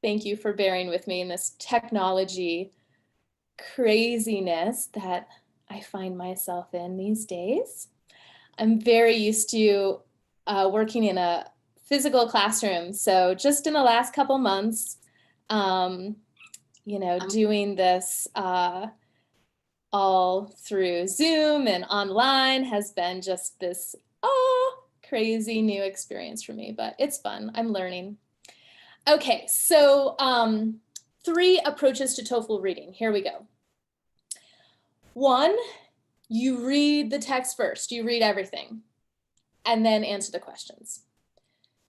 Thank you for bearing with me in this technology craziness that I find myself in these days. I'm very used to working in a physical classroom. So just in the last couple months, um, doing this all through Zoom and online has been just this crazy new experience for me, but it's fun. I'm learning. Okay, so 3 approaches to TOEFL reading. Here we go. 1, you read the text first. You read everything and then answer the questions.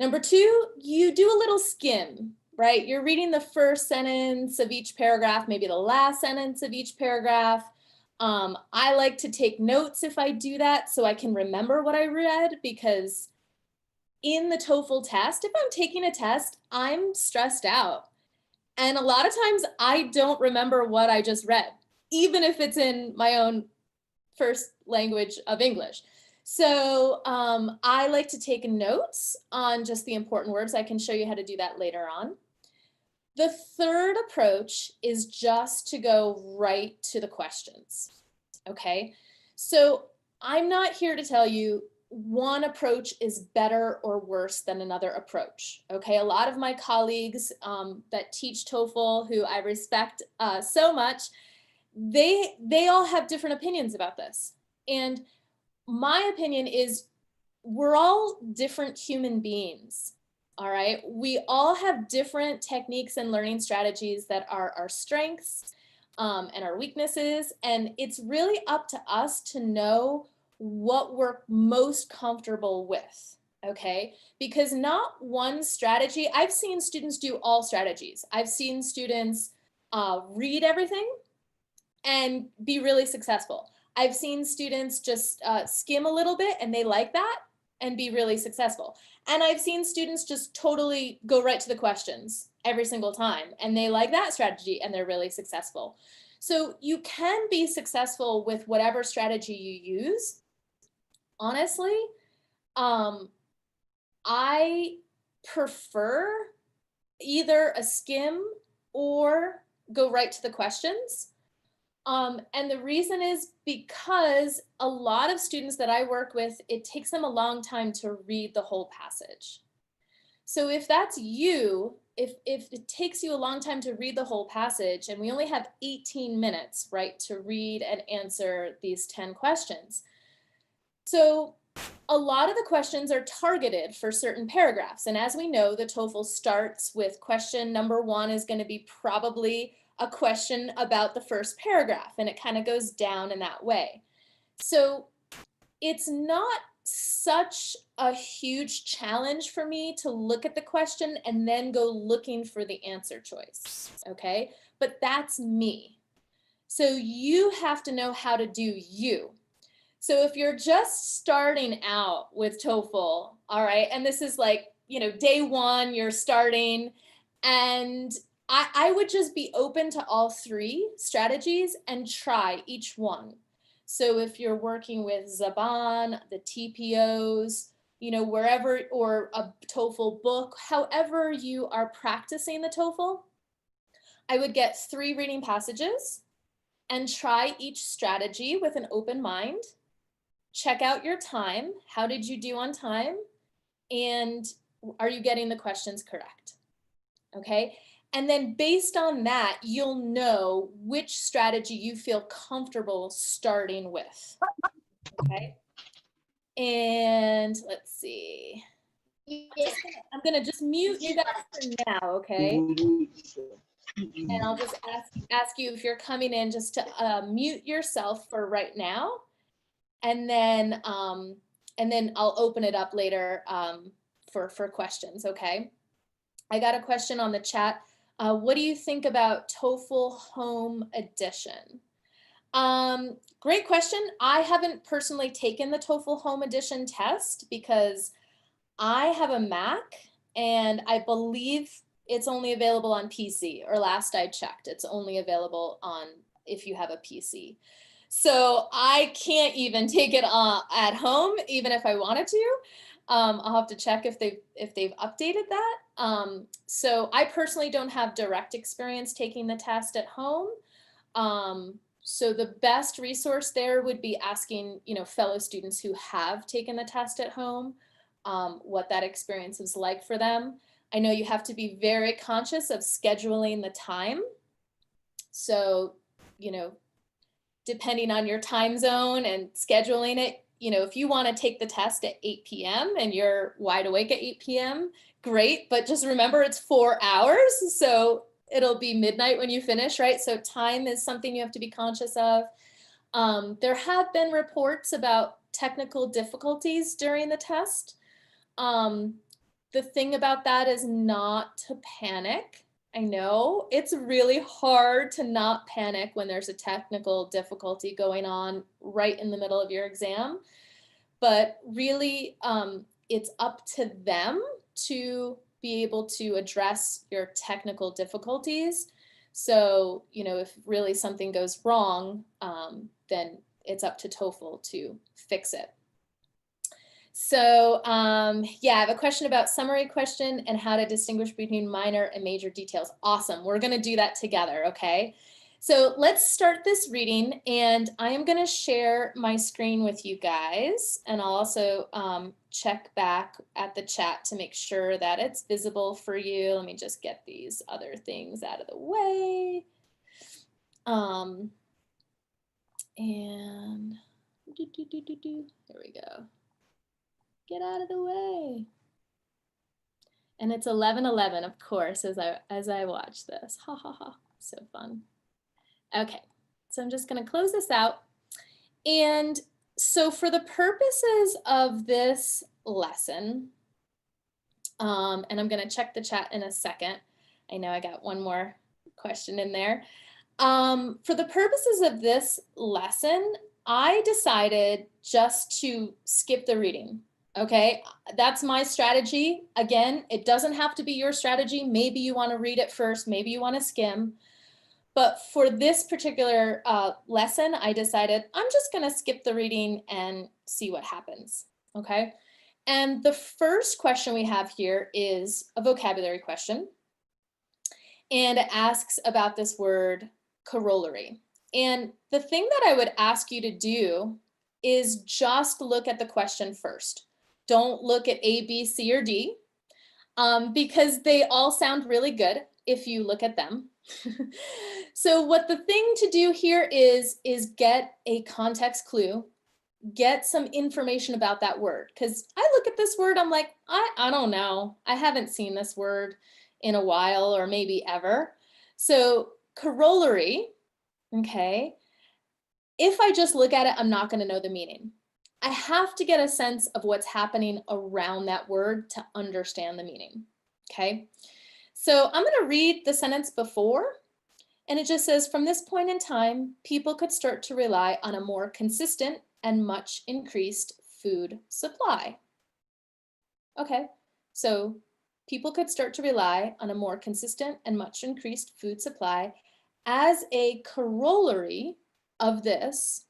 Number 2, you do a little skim, right? You're reading the first sentence of each paragraph, maybe the last sentence of each paragraph. I like to take notes if I do that so I can remember what I read, because in the TOEFL test, if I'm taking a test, I'm stressed out. And a lot of times I don't remember what I just read, even if it's in my own first language of English. So I like to take notes on just the important words. I can show you how to do that later on. The third approach is just to go right to the questions, okay? So I'm not here to tell you one approach is better or worse than another approach, okay? A lot of my colleagues that teach TOEFL, who I respect so much, they all have different opinions about this. And my opinion is we're all different human beings, all right? We all have different techniques and learning strategies that are our strengths and our weaknesses. And it's really up to us to know what we're most comfortable with, okay? Because not one strategy, I've seen students do all strategies. I've seen students read everything and be really successful. I've seen students just skim a little bit and they like that and be really successful. And I've seen students just totally go right to the questions every single time and they like that strategy and they're really successful. So you can be successful with whatever strategy you use. Honestly, I prefer either a skim or go right to the questions. And the reason is because a lot of students that I work with, it takes them a long time to read the whole passage. So if that's you, if it takes you a long time to read the whole passage, and we only have 18 minutes, right, to read and answer these 10 questions. So a lot of the questions are targeted for certain paragraphs. And as we know, the TOEFL starts with question number 1 is going to be probably a question about the first paragraph, and it kind of goes down in that way. So it's not such a huge challenge for me to look at the question and then go looking for the answer choice, okay? But that's me. So you have to know how to do you. So if you're just starting out with TOEFL, all right, and this is like, day 1, you're starting, and I would just be open to all 3 strategies and try each one. So if you're working with Zaban, the TPOs, wherever, or a TOEFL book, however you are practicing the TOEFL, I would get 3 reading passages and try each strategy with an open mind. Check out your time. How did you do on time? And are you getting the questions correct? Okay. And then based on that, you'll know which strategy you feel comfortable starting with. Okay. And let's see. I'm going to just mute you guys for now. Okay. And I'll just ask you if you're coming in just to mute yourself for right now. And then I'll open it up later for questions, okay? I got a question on the chat. What do you think about TOEFL Home Edition? Great question. I haven't personally taken the TOEFL Home Edition test because I have a Mac and I believe it's only available on PC, or last I checked, it's only available on if you have a PC. So I can't even take it at home, even if I wanted to. I'll have to check if they've updated that. So I personally don't have direct experience taking the test at home. So the best resource there would be asking, fellow students who have taken the test at home, what that experience was like for them. I know you have to be very conscious of scheduling the time. So, depending on your time zone and scheduling it, if you want to take the test at 8 p.m. and you're wide awake at 8 p.m., great. But just remember it's 4 hours. So it'll be midnight when you finish, right? So time is something you have to be conscious of. There have been reports about technical difficulties during the test. The thing about that is not to panic. I know it's really hard to not panic when there's a technical difficulty going on right in the middle of your exam, but really it's up to them to be able to address your technical difficulties. So, if really something goes wrong, then it's up to TOEFL to fix it. So yeah, I have a question about summary question and how to distinguish between minor and major details. Awesome. We're going to do that together. Okay. So let's start this reading, and I am going to share my screen with you guys, and I'll also check back at the chat to make sure that it's visible for you. Let me just get these other things out of the way. And there we go. Get out of the way. And it's 11:11, of course, as I watch this. Ha ha ha. So fun. Okay. So I'm just going to close this out. And so for the purposes of this lesson, and I'm going to check the chat in a second. I know I got one more question in there. For the purposes of this lesson, I decided just to skip the reading. Okay, that's my strategy. Again, it doesn't have to be your strategy. Maybe you want to read it first, maybe you want to skim. But for this particular lesson, I decided I'm just going to skip the reading and see what happens. Okay, and the first question we have here is a vocabulary question. And it asks about this word corollary. And the thing that I would ask you to do is just look at the question first. Don't look at A, B, C, or D, because they all sound really good if you look at them. So what the thing to do here is get a context clue, get some information about that word. Because I look at this word, I'm like, I don't know. I haven't seen this word in a while or maybe ever. So corollary, okay, if I just look at it, I'm not going to know the meaning. I have to get a sense of what's happening around that word to understand the meaning, okay? So I'm going to read the sentence before, and it just says, from this point in time, people could start to rely on a more consistent and much increased food supply. Okay, so people could start to rely on a more consistent and much increased food supply. As a corollary of this,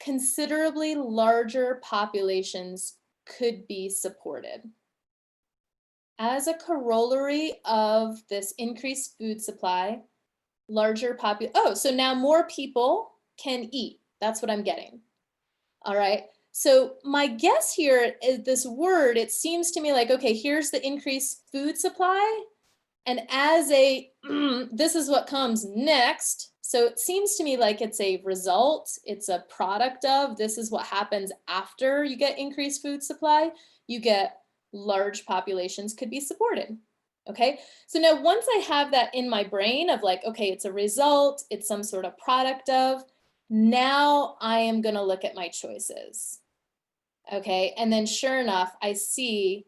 considerably larger populations could be supported. As a corollary of this increased food supply, so now more people can eat. That's what I'm getting. All right. So my guess here is this word, it seems to me like, okay, here's the increased food supply. And as a, this is what comes next. So it seems to me like it's a result, it's a product of, this is what happens after you get increased food supply. You get large populations could be supported. Okay, so now once I have that in my brain of like, okay, it's a result, it's some sort of product of, now I am going to look at my choices. Okay, and then sure enough, I see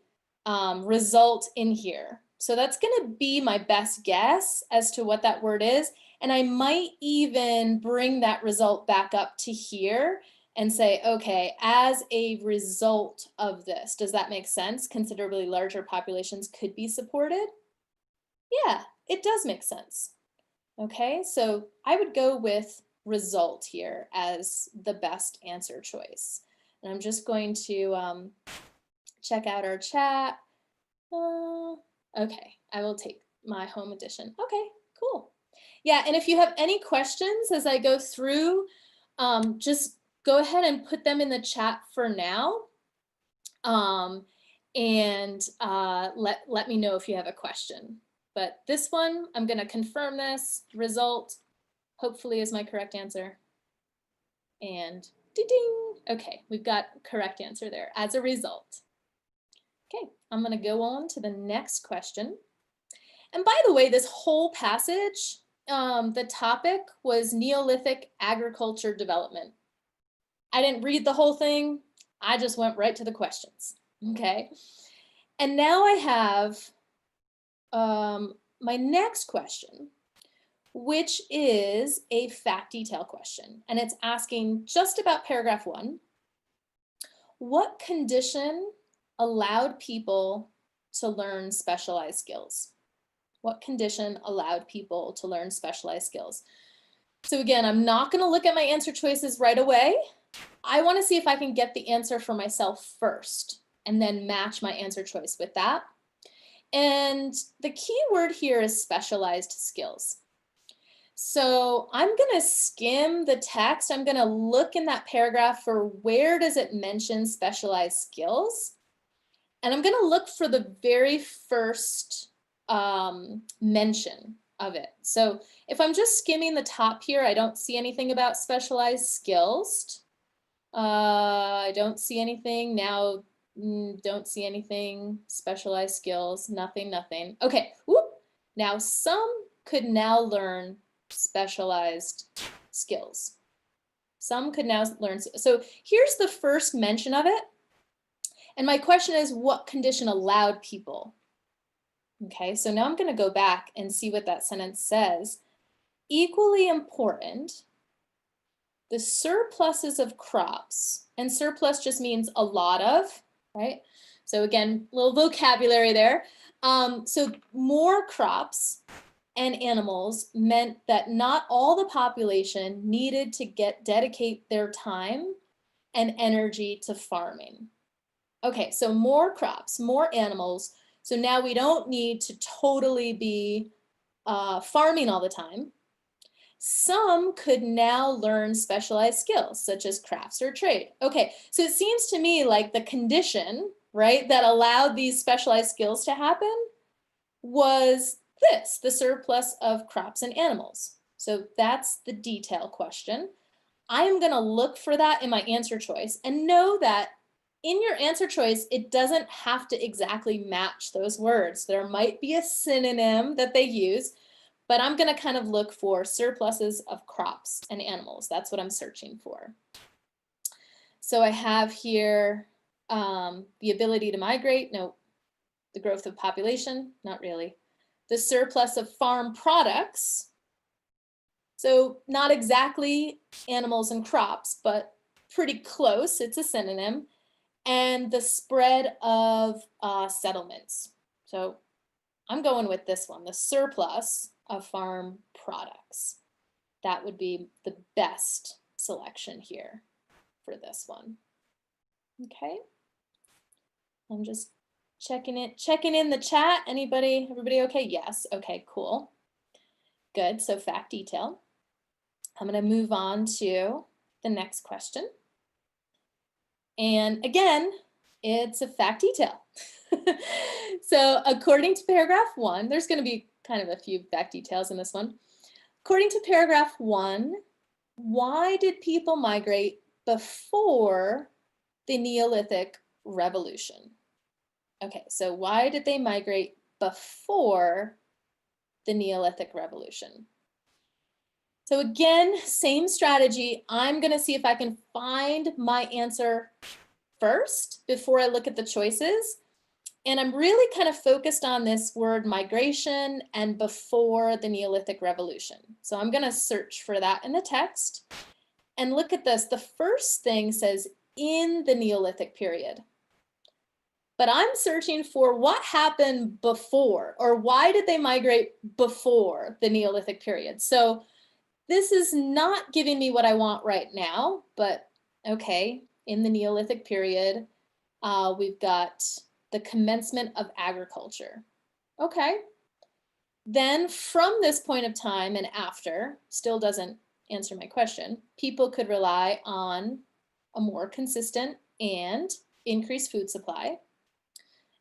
result in here. So that's going to be my best guess as to what that word is. And I might even bring that result back up to here and say, okay, as a result of this, does that make sense? Considerably larger populations could be supported. Yeah, it does make sense. Okay, so I would go with result here as the best answer choice. And I'm just going to check out our chat. Okay, I will take my home edition. Okay, cool. Yeah, and if you have any questions as I go through, just go ahead and put them in the chat for now. And let me know if you have a question. But this one, I'm going to confirm this result, hopefully is my correct answer. And ding, okay, we've got correct answer there as a result. Okay, I'm going to go on to the next question. And by the way, this whole passage, the topic was Neolithic agriculture development. I didn't read the whole thing. I just went right to the questions. Okay. And now I have my next question, which is a fact detail question. And it's asking just about paragraph 1. What condition allowed people to learn specialized skills? What condition allowed people to learn specialized skills? So again, I'm not going to look at my answer choices right away. I want to see if I can get the answer for myself first and then match my answer choice with that. And the key word here is specialized skills. So I'm going to skim the text. I'm going to look in that paragraph for where does it mention specialized skills. And I'm going to look for the very first mention of it. So if I'm just skimming the top here, I don't see anything about specialized skills. I don't see anything now. Don't see anything. Specialized skills, nothing. Okay, whoop. Now some could now learn specialized skills. Some could now learn. So here's the first mention of it. And my question is, what condition allowed people? Okay, so now I'm going to go back and see what that sentence says. Equally important, the surpluses of crops, and surplus just means a lot of, right? So again, a little vocabulary there. So more crops and animals meant that not all the population needed to dedicate their time and energy to farming. Okay, so more crops, more animals. So now we don't need to totally be farming all the time. Some could now learn specialized skills such as crafts or trade. Okay, so it seems to me like the condition, right, that allowed these specialized skills to happen was this, the surplus of crops and animals. So that's the detail question. I am going to look for that in my answer choice and know that in your answer choice, it doesn't have to exactly match those words. There might be a synonym that they use, but I'm going to kind of look for surpluses of crops and animals. That's what I'm searching for. So I have here the ability to migrate. No, the growth of population, not really. The surplus of farm products. So not exactly animals and crops, but pretty close. It's a synonym. And the spread of settlements. So I'm going with this one, the surplus of farm products. That would be the best selection here for this one. Okay. I'm just checking in the chat. Everybody okay? Yes. Okay, cool. Good. So fact detail. I'm going to move on to the next question. And again, it's a fact detail. So according to paragraph 1, there's going to be kind of a few fact details in this one. According to paragraph 1, why did people migrate before the Neolithic Revolution? Okay, so why did they migrate before the Neolithic Revolution? So again, same strategy. I'm going to see if I can find my answer first before I look at the choices. And I'm really kind of focused on this word migration and before the Neolithic Revolution. So I'm going to search for that in the text and look at this. The first thing says in the Neolithic period. But I'm searching for what happened before, or why did they migrate before the Neolithic period? So this is not giving me what I want right now, but okay, in the Neolithic period, We've got the commencement of agriculture. Okay. Then from this point of time and after, still doesn't answer my question, people could rely on a more consistent and increased food supply.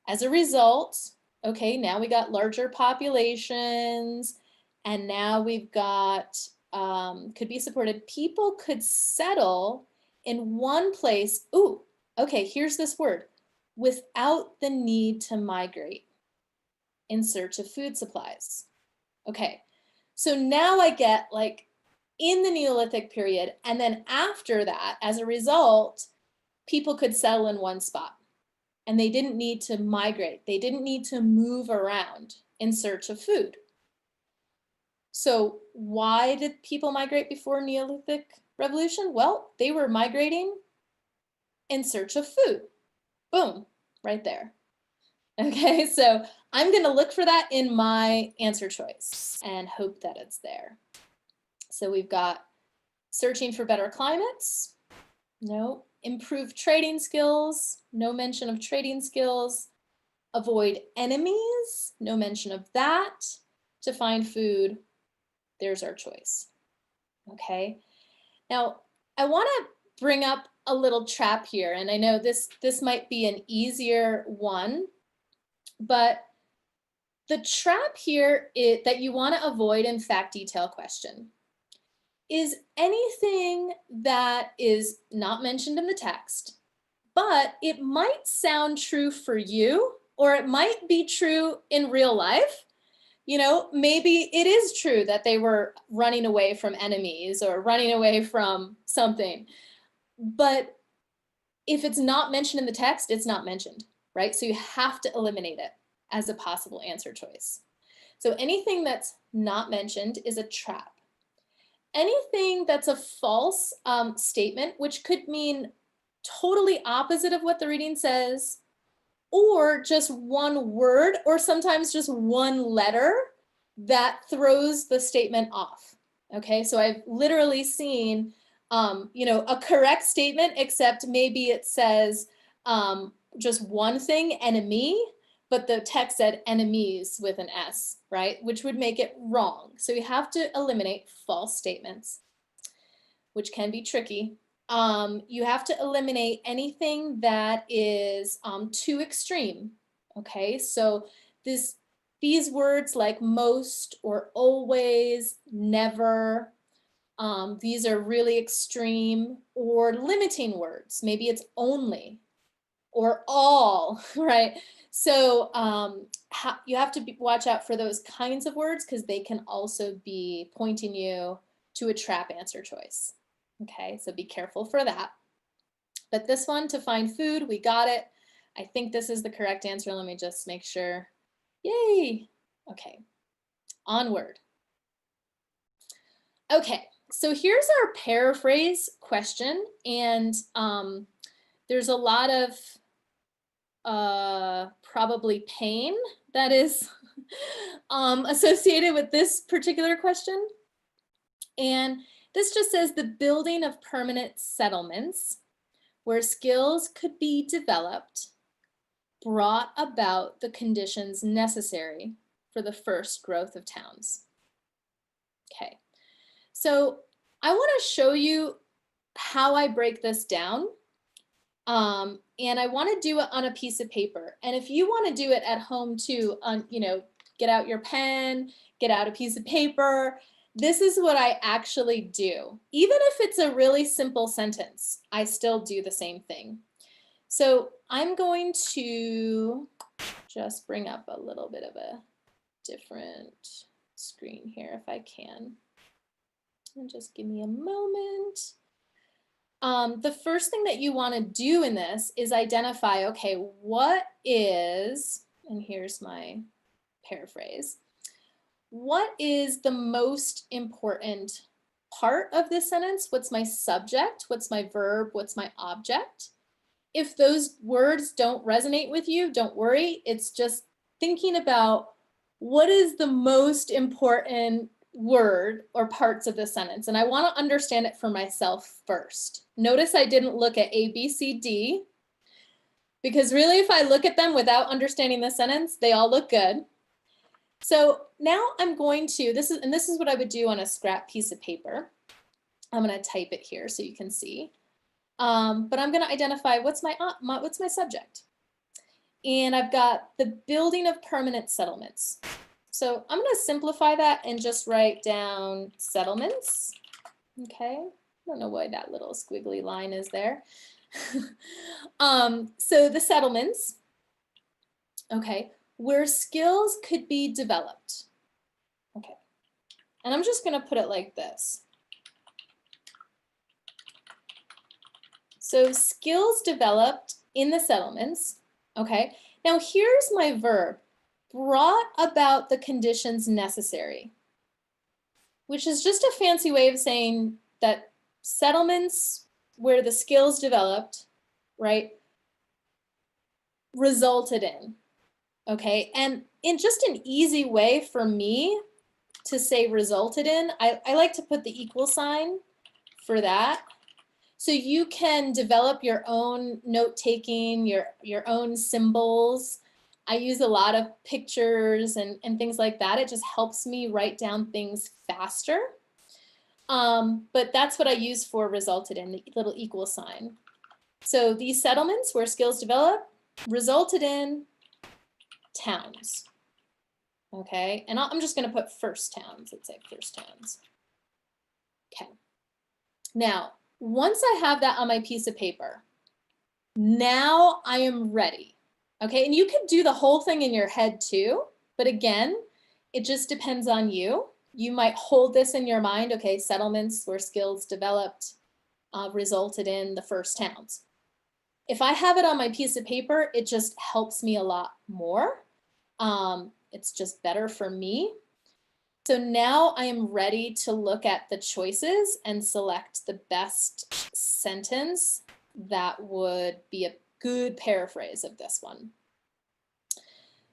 As a result, okay, now we got larger populations, and now we've got, could be supported. People could settle in one place. Ooh, okay, here's this word, without the need to migrate in search of food supplies. Okay, so now I get like in the Neolithic period, and then after that, as a result, people could settle in one spot and they didn't need to migrate. They didn't need to move around in search of food. So why did people migrate before Neolithic Revolution? Well, they were migrating in search of food. Boom, right there. Okay, so I'm going to look for that in my answer choice and hope that it's there. So we've got searching for better climates. No. Improve trading skills. No mention of trading skills. Avoid enemies. No mention of that. To find food. There's our choice. Okay. Now, I want to bring up a little trap here, and I know this might be an easier one, but the trap here is, that you want to avoid in fact detail question, is anything that is not mentioned in the text, but it might sound true for you, or it might be true in real life. You know, maybe it is true that they were running away from enemies or running away from something, but if it's not mentioned in the text, it's not mentioned, right? So you have to eliminate it as a possible answer choice. So anything that's not mentioned is a trap. Anything that's a false statement, which could mean totally opposite of what the reading says, or just one word, or sometimes just one letter that throws the statement off. Okay, so I've literally seen, you know, a correct statement, except maybe it says just one thing, enemy, but the text said enemies with an S, right? Which would make it wrong. So you have to eliminate false statements, which can be tricky. You have to eliminate anything that is too extreme. Okay, so these words like most or always, never, these are really extreme or limiting words. Maybe it's only or all, right? So you have to watch out for those kinds of words because they can also be pointing you to a trap answer choice. Okay, so be careful for that. But this one, to find food, we got it. I think this is the correct answer. Let me just make sure. Yay. Okay, onward. Okay, so here's our paraphrase question. And there's a lot of probably pain that is associated with this particular question. And this just says the building of permanent settlements where skills could be developed brought about the conditions necessary for the first growth of towns. Okay, so I want to show you how I break this down. And I want to do it on a piece of paper. And if you want to do it at home too, you know, get out your pen, get out a piece of paper. This is what I actually do. Even if it's a really simple sentence, I still do the same thing. So I'm going to just bring up a little bit of a different screen here if I can. And just give me a moment. The first thing that you want to do in this is identify, okay, what is, and here's my paraphrase, what is the most important part of this sentence? What's my subject? What's my verb? What's my object? If those words don't resonate with you, don't worry. It's just thinking about what is the most important word or parts of the sentence. And I want to understand it for myself first. Notice I didn't look at A, B, C, D. Because really, if I look at them without understanding the sentence, they all look good. So now I'm going to, this is what I would do on a scrap piece of paper. I'm going to type it here so you can see. But I'm going to identify what's my subject. And I've got the building of permanent settlements. So I'm going to simplify that and just write down settlements. Okay, I don't know why that little squiggly line is there. So the settlements, okay, where skills could be developed. Okay, and I'm just going to put it like this. So skills developed in the settlements. Okay, now here's my verb, brought about the conditions necessary, which is just a fancy way of saying that settlements where the skills developed, right, resulted in. Okay, and in just an easy way for me to say resulted in, I like to put the equal sign for that. So you can develop your own note-taking, your own symbols. I use a lot of pictures and things like that. It just helps me write down things faster. But that's what I use for resulted in, the little equal sign. So these settlements where skills develop resulted in towns. Okay, and I'm just going to put first towns. Let's say first towns. Okay. Now, once I have that on my piece of paper, now I am ready. Okay, and you could do the whole thing in your head too, but again, it just depends on you. You might hold this in your mind, okay, settlements where skills developed resulted in the first towns. If I have it on my piece of paper, it just helps me a lot more. It's just better for me. So now I am ready to look at the choices and select the best sentence that would be a good paraphrase of this one.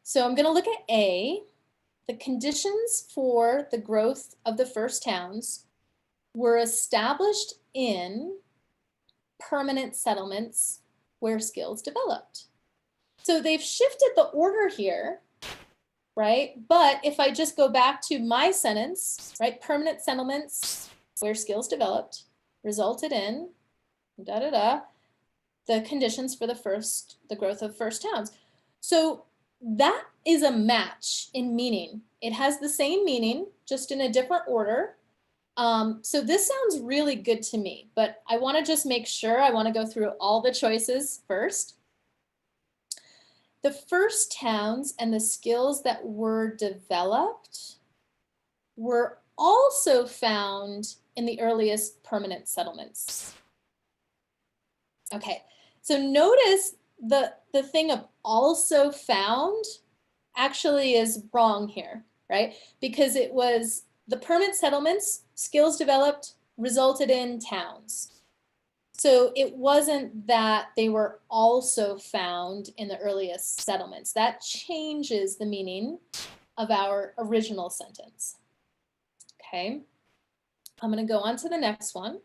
So I'm going to look at A. The conditions for the growth of the first towns were established in permanent settlements where skills developed. So they've shifted the order here, right? But if I just go back to my sentence, right, permanent settlements where skills developed resulted in the conditions for the growth of first towns. So that is a match in meaning. It has the same meaning, just in a different order. So this sounds really good to me, but I want to just make sure, I want to go through all the choices first. The first towns and the skills that were developed were also found in the earliest permanent settlements. Okay, so notice the thing of also found actually is wrong here, right? Because it was the permanent settlements, skills developed, resulted in towns. So it wasn't that they were also found in the earliest settlements. That changes the meaning of our original sentence. Okay, I'm going to go on to the next one.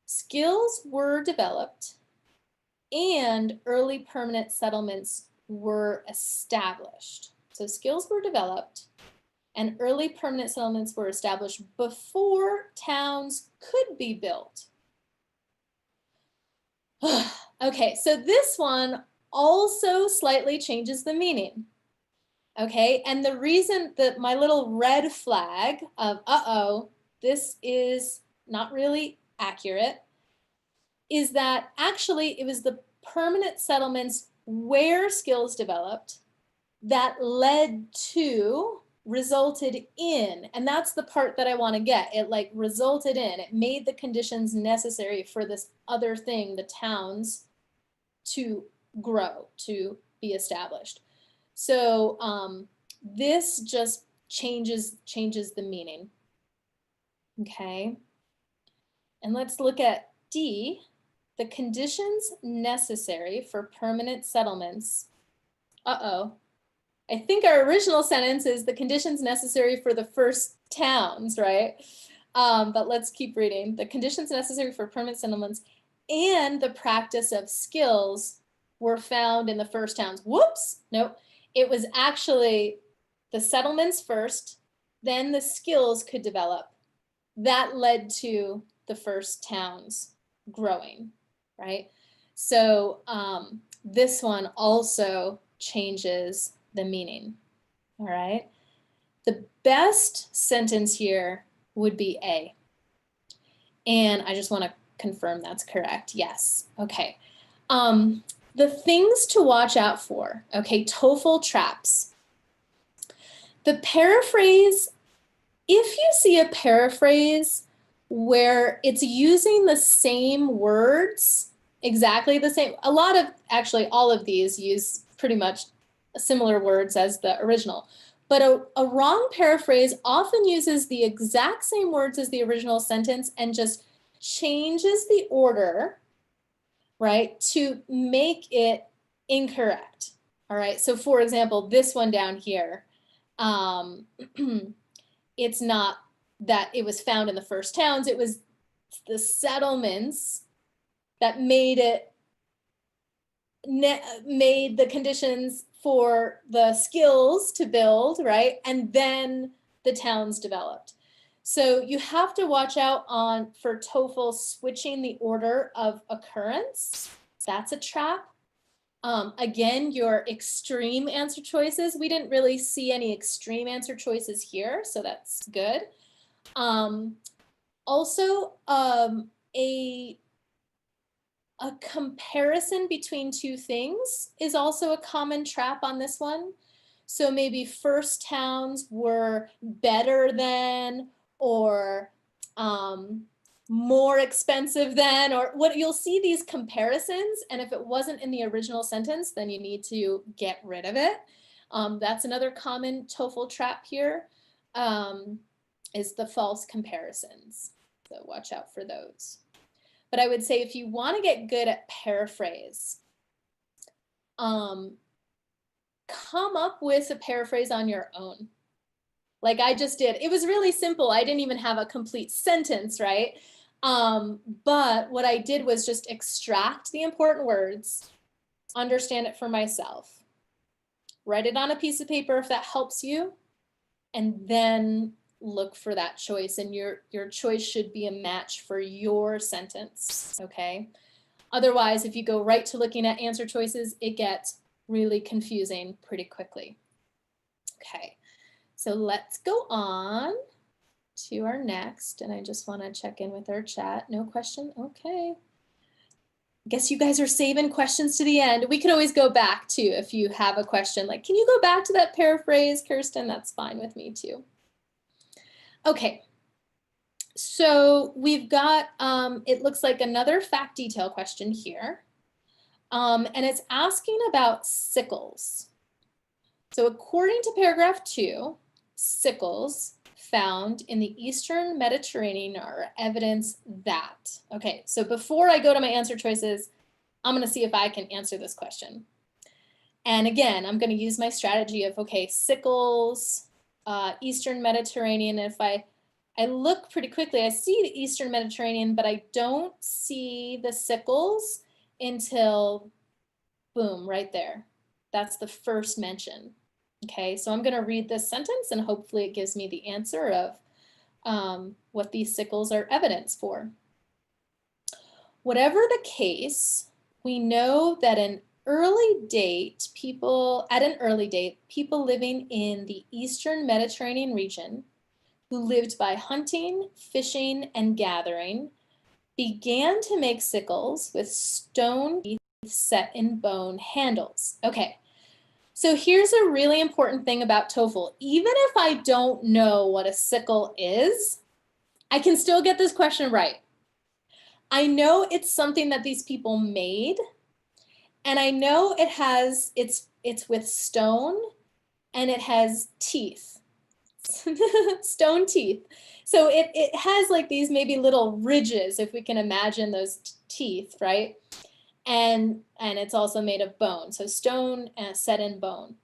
Skills were developed and early permanent settlements were established. So skills were developed and early permanent settlements were established before towns could be built. Okay, so this one also slightly changes the meaning. Okay, and the reason that my little red flag of, uh-oh, this is not really accurate, is that actually it was the permanent settlements where skills developed that led to, resulted in, and that's the part that I want to get. It like resulted in, it made the conditions necessary for this other thing, the towns, to grow, to be established. So this just changes the meaning. Okay, and let's look at D. The conditions necessary for permanent settlements. I think our original sentence is the conditions necessary for the first towns, right? But let's keep reading. The conditions necessary for permanent settlements and the practice of skills were found in the first towns. Whoops, nope. It was actually the settlements first, then the skills could develop. That led to the first towns growing, right? So this one also changes the meaning, all right? The best sentence here would be A. And I just want to confirm that's correct. Yes. Okay. The things to watch out for. Okay, TOEFL traps. The paraphrase, if you see a paraphrase where it's using the same words, exactly the same, a lot of, actually all of these use pretty much similar words as the original, but a wrong paraphrase often uses the exact same words as the original sentence and just changes the order, right, to make it incorrect. All right, so for example, this one down here, it's not that it was found in the first towns, it was the settlements that made the conditions for the skills to build, right? And then the towns developed. So you have to watch out for TOEFL switching the order of occurrence. That's a trap. Again, your extreme answer choices, we didn't really see any extreme answer choices here, so that's good. Also, a comparison between two things is also a common trap on this one. So maybe first towns were better than, or more expensive than, or what, you'll see these comparisons, and if it wasn't in the original sentence, then you need to get rid of it. That's another common TOEFL trap here, is the false comparisons. So watch out for those. But I would say if you want to get good at paraphrase, come up with a paraphrase on your own. Like I just did. It was really simple. I didn't even have a complete sentence, right? But what I did was just extract the important words, understand it for myself, write it on a piece of paper if that helps you, and then look for that choice, and your choice should be a match for your sentence, okay? Otherwise, if you go right to looking at answer choices, it gets really confusing pretty quickly. Okay, so let's go on to our next, and I just want to check in with our chat. No question? Okay. Guess you guys are saving questions to the end. We can always go back too if you have a question, like, can you go back to that paraphrase, Kirstyn? That's fine with me too. Okay, so we've got, it looks like another fact detail question here. And it's asking about sickles. So according to paragraph 2, sickles found in the Eastern Mediterranean are evidence that. Okay, so before I go to my answer choices, I'm gonna see if I can answer this question. And again, I'm gonna use my strategy of, okay, sickles, Eastern Mediterranean. If I look pretty quickly, I see the Eastern Mediterranean, but I don't see the sickles until, boom, right there. That's the first mention. Okay, so I'm gonna read this sentence and hopefully it gives me the answer of what these sickles are evidence for. Whatever the case, we know that at an early date, people living in the Eastern Mediterranean region who lived by hunting, fishing, and gathering began to make sickles with stone teeth set in bone handles. Okay, so here's a really important thing about TOEFL. Even if I don't know what a sickle is, I can still get this question right. I know it's something that these people made, and I know it's with stone and it has teeth, stone teeth. So it has like these maybe little ridges, if we can imagine those teeth, right? And it's also made of bone, so stone set in bone.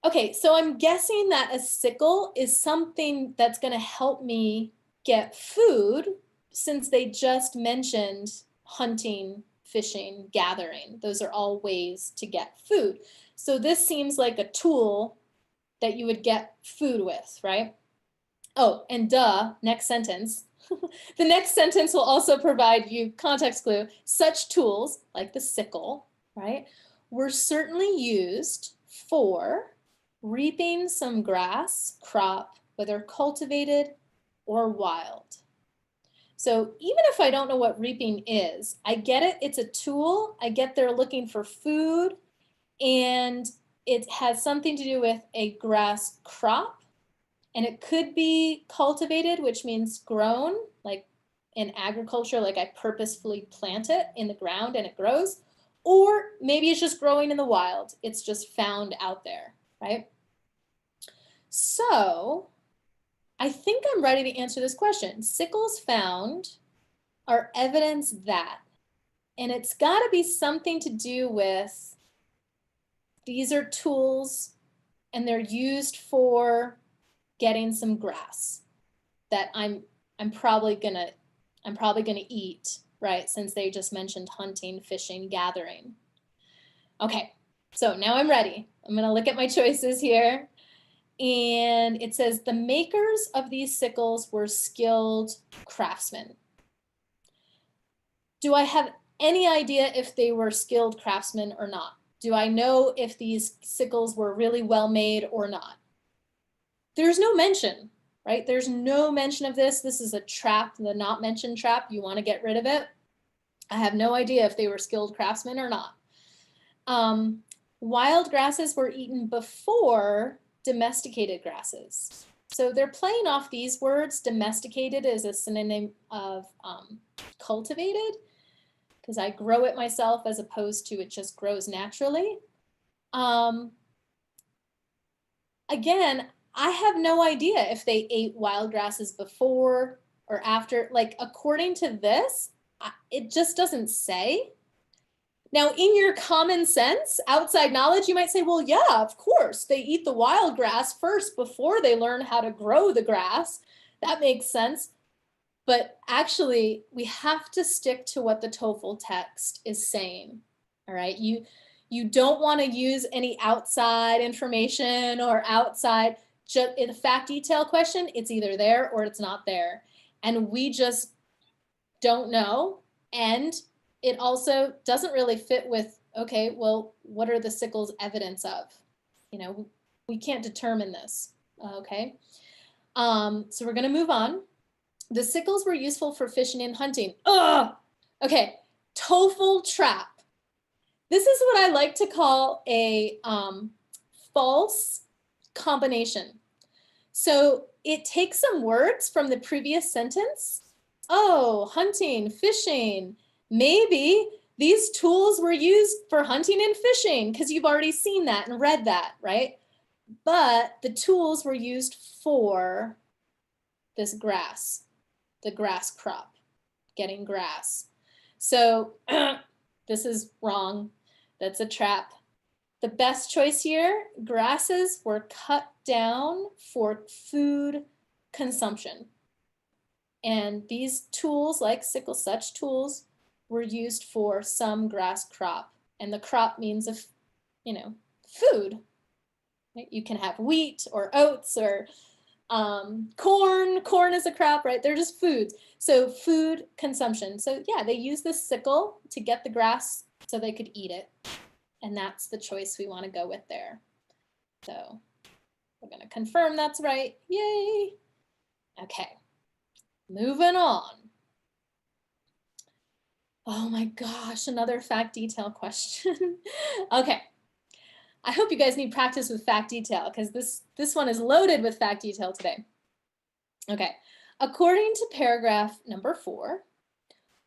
Okay, so I'm guessing that a sickle is something that's gonna help me get food, since they just mentioned hunting, fishing, gathering. Those are all ways to get food. So this seems like a tool that you would get food with, right? Oh, and duh, next sentence. The next sentence will also provide you context clue. Such tools, like the sickle, right, were certainly used for reaping some grass, crop, whether cultivated or wild. So even if I don't know what reaping is, I get it, it's a tool. I get they're looking for food, and it has something to do with a grass crop. And it could be cultivated, which means grown, like in agriculture, like I purposefully plant it in the ground and it grows. Or maybe it's just growing in the wild. It's just found out there, right? So I think I'm ready to answer this question. Sickles found are evidence that, and it's got to be something to do with these are tools and they're used for getting some grass that I'm probably gonna eat, right? Since they just mentioned hunting, fishing, gathering. Okay, so now I'm ready. I'm gonna look at my choices here. And it says the makers of these sickles were skilled craftsmen. Do I have any idea if they were skilled craftsmen or not? Do I know if these sickles were really well made or not? There's no mention, right? There's no mention of this. This is a trap, the not mentioned trap. You want to get rid of it. I have no idea if they were skilled craftsmen or not. Wild grasses were eaten before domesticated grasses. So they're playing off these words. Domesticated is a synonym of cultivated, because I grow it myself as opposed to it just grows naturally. Again, I have no idea if they ate wild grasses before or after. Like, according to this, it just doesn't say. Now, in your common sense, outside knowledge, you might say, well, yeah, of course, they eat the wild grass first before they learn how to grow the grass. That makes sense. But actually, we have to stick to what the TOEFL text is saying, all right? You don't want to use any outside information or outside, just in a fact detail question, it's either there or it's not there. And we just don't know. And it also doesn't really fit with, okay, well, what are the sickles evidence of? You know, we can't determine this, okay? So we're gonna move on. The sickles were useful for fishing and hunting. Ugh! Okay, TOEFL trap. This is what I like to call a false combination. So it takes some words from the previous sentence. Oh, hunting, fishing. Maybe these tools were used for hunting and fishing because you've already seen that and read that, right? But the tools were used for this grass, the grass crop, getting grass. So this is wrong. That's a trap. The best choice here, grasses were cut down for food consumption. And these tools, like sickle, such tools, were used for some grass crop. And the crop means of, you know, food. You can have wheat or oats or corn. Corn is a crop, right? They're just foods. So food consumption. So yeah, they use the sickle to get the grass so they could eat it. And that's the choice we want to go with there. So we're going to confirm that's right. Yay. Okay, moving on. Oh my gosh, another fact detail question. Okay, I hope you guys need practice with fact detail because this one is loaded with fact detail today. Okay, according to paragraph number 4,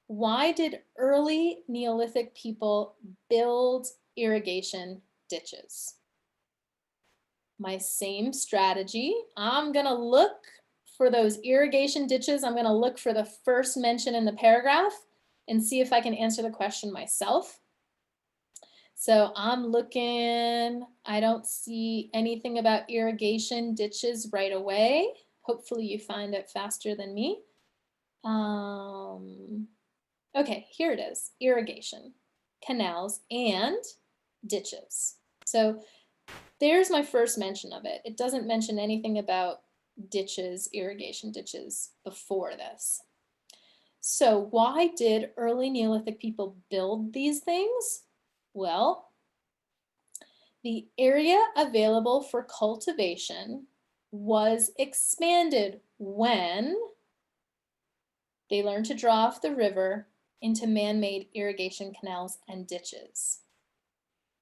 why did early Neolithic people build irrigation ditches? My same strategy. I'm gonna look for those irrigation ditches. I'm gonna look for the first mention in the paragraph and see if I can answer the question myself. So I'm looking, I don't see anything about irrigation ditches right away. Hopefully you find it faster than me. Okay, here it is, irrigation, canals, and ditches. So there's my first mention of it. It doesn't mention anything about ditches, irrigation ditches before this. So why did early Neolithic people build these things? Well, the area available for cultivation was expanded when they learned to draw off the river into man-made irrigation canals and ditches.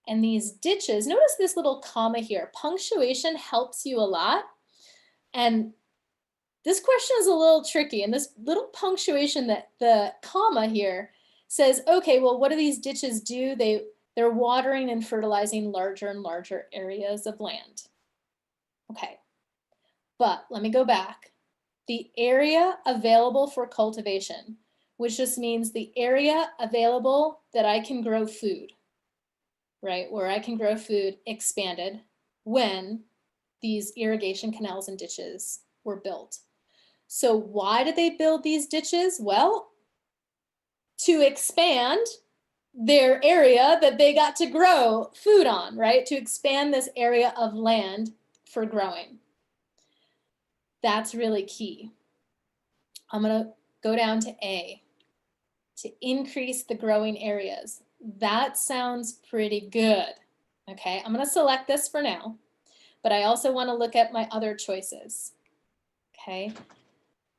And these ditches, notice this little comma here. Punctuation helps you a lot. And this question is a little tricky. And this little punctuation, that the comma here says, okay, well, what do these ditches do? They're watering and fertilizing larger and larger areas of land. Okay, but let me go back. The area available for cultivation, which just means the area available that I can grow food, right? Where I can grow food, expanded when these irrigation canals and ditches were built. So why did they build these ditches? Well, to expand their area that they got to grow food on, right? To expand this area of land for growing. That's really key. I'm gonna go down to A, to increase the growing areas. That sounds pretty good. Okay, I'm gonna select this for now, but I also wanna look at my other choices. Okay,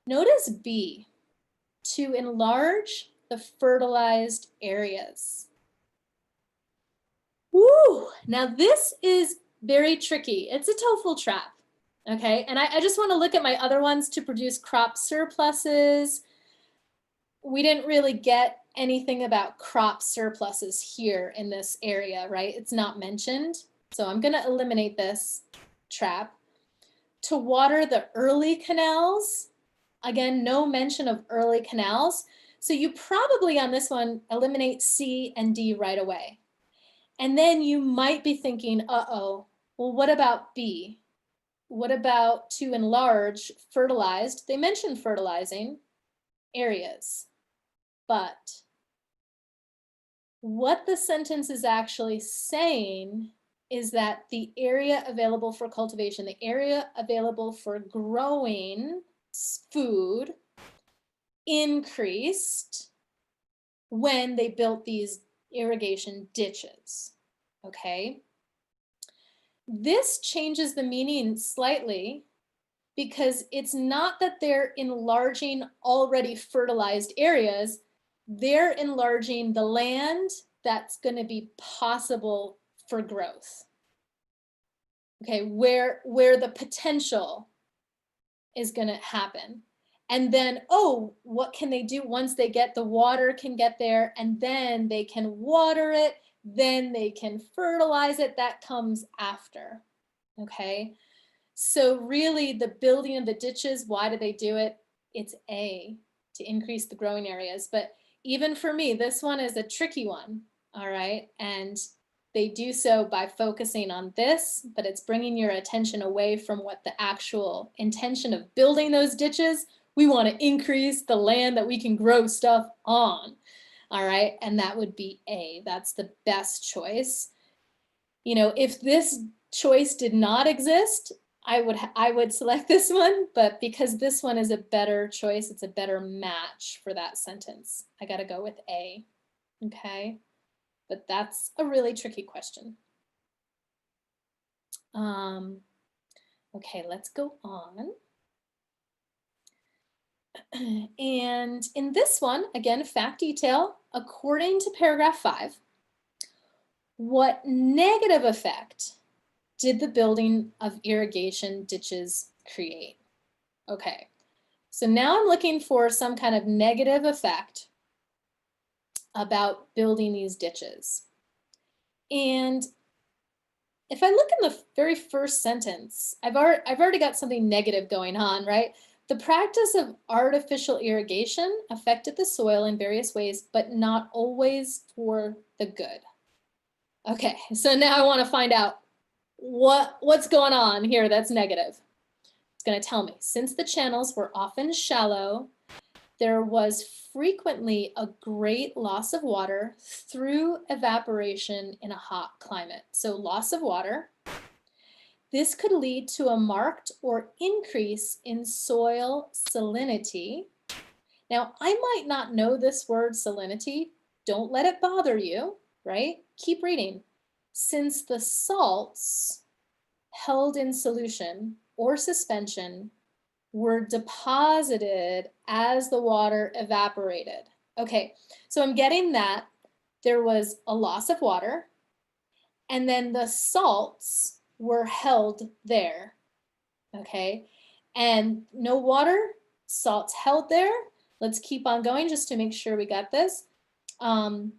notice B, to enlarge the fertilized areas. Woo, now this is very tricky. It's a TOEFL trap. Okay, and I just want to look at my other ones to produce crop surpluses. We didn't really get anything about crop surpluses here in this area, right? It's not mentioned. So I'm going to eliminate this trap. To water the early canals, again, no mention of early canals. So you probably on this one eliminate C and D right away. And then you might be thinking, uh-oh, well, what about B? What about to enlarge fertilized? They mentioned fertilizing areas, but what the sentence is actually saying is that the area available for cultivation, the area available for growing food increased when they built these irrigation ditches, okay? This changes the meaning slightly because it's not that they're enlarging already fertilized areas, they're enlarging the land that's going to be possible for growth. Okay, where the potential is going to happen. And then, oh, what can they do once they get the water can get there, and then they can water it, then they can fertilize it. That comes after, okay? So really the building of the ditches, why do they do it? It's A, to increase the growing areas. But even for me, this one is a tricky one, all right? And they do so by focusing on this, but it's bringing your attention away from what the actual intention of building those ditches. We want to increase the land that we can grow stuff on, all right? And that would be A. That's the best choice. You know, if this choice did not exist, I would select this one, but because this one is a better choice, it's a better match for that sentence, I got to go with A, okay? But that's a really tricky question. Okay, let's go on. And in this one, again, fact detail, according to paragraph 5, what negative effect did the building of irrigation ditches create? Okay, so now I'm looking for some kind of negative effect about building these ditches. And if I look in the very first sentence, I've already got something negative going on, right? The practice of artificial irrigation affected the soil in various ways, but not always for the good. Okay, so now I want to find out what's going on here that's negative. It's going to tell me, since the channels were often shallow there was frequently a great loss of water through evaporation in a hot climate. So loss of water. This could lead to a marked or increase in soil salinity. Now, I might not know this word salinity. Don't let it bother you, right? Keep reading. Since the salts held in solution or suspension were deposited as the water evaporated. Okay, so I'm getting that there was a loss of water, and then the salts were held there, okay? And no water, salts held there. Let's keep on going just to make sure we got this. And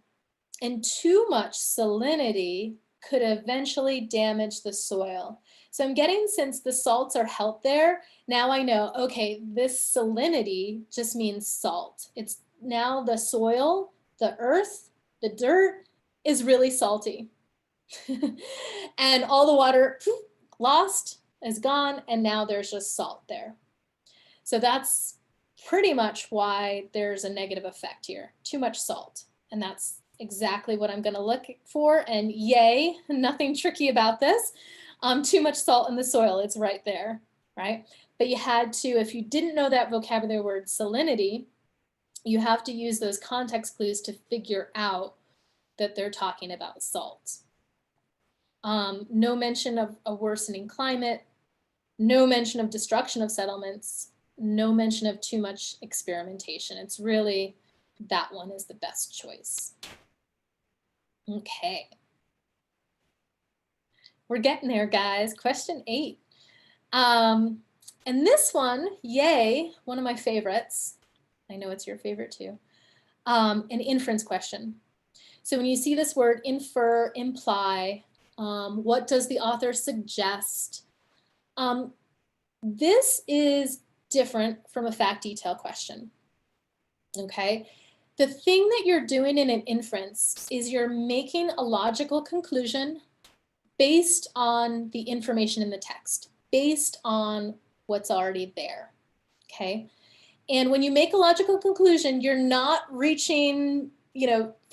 too much salinity could eventually damage the soil. So I'm getting, since the salts are held there, now I know, okay, this salinity just means salt. It's now the soil, the earth, the dirt is really salty. And all the water lost, is gone, and now there's just salt there. So that's pretty much why there's a negative effect here, too much salt. And that's exactly what I'm gonna look for, and yay, nothing tricky about this. Too much salt in the soil, it's right there, right? But you had to, if you didn't know that vocabulary word salinity, you have to use those context clues to figure out that they're talking about salt. No mention of a worsening climate, no mention of destruction of settlements, no mention of too much experimentation. It's really, that one is the best choice. Okay. We're getting there, guys. Question 8. And this one, yay, one of my favorites. I know it's your favorite too. An inference question. So when you see this word infer, imply, what does the author suggest? This is different from a fact detail question, okay? The thing that you're doing in an inference is you're making a logical conclusion based on the information in the text, based on what's already there, okay? And when you make a logical conclusion, you're not reaching,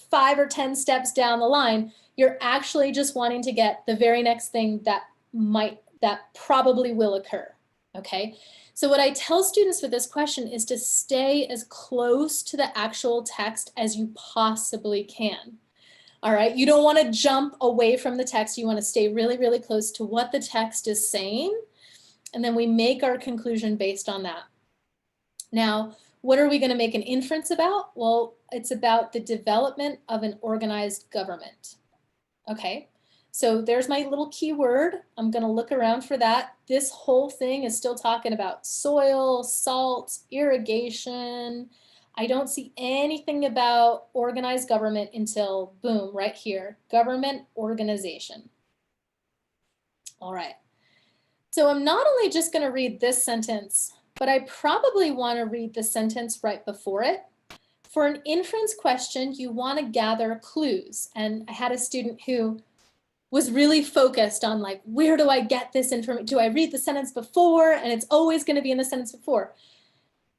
5 or 10 steps down the line. You're actually just wanting to get the very next thing that probably will occur, okay? So what I tell students with this question is to stay as close to the actual text as you possibly can. All right, you don't want to jump away from the text. You want to stay really, really close to what the text is saying. And then we make our conclusion based on that. Now, what are we going to make an inference about? Well, it's about the development of an organized government. Okay, so there's my little keyword. I'm going to look around for that. This whole thing is still talking about soil, salt, irrigation. I don't see anything about organized government until, boom, right here, government organization. All right. So I'm not only just going to read this sentence, but I probably want to read the sentence right before it. For an inference question, you want to gather clues. And I had a student who was really focused on, like, where do I get this information? Do I read the sentence before? And it's always going to be in the sentence before.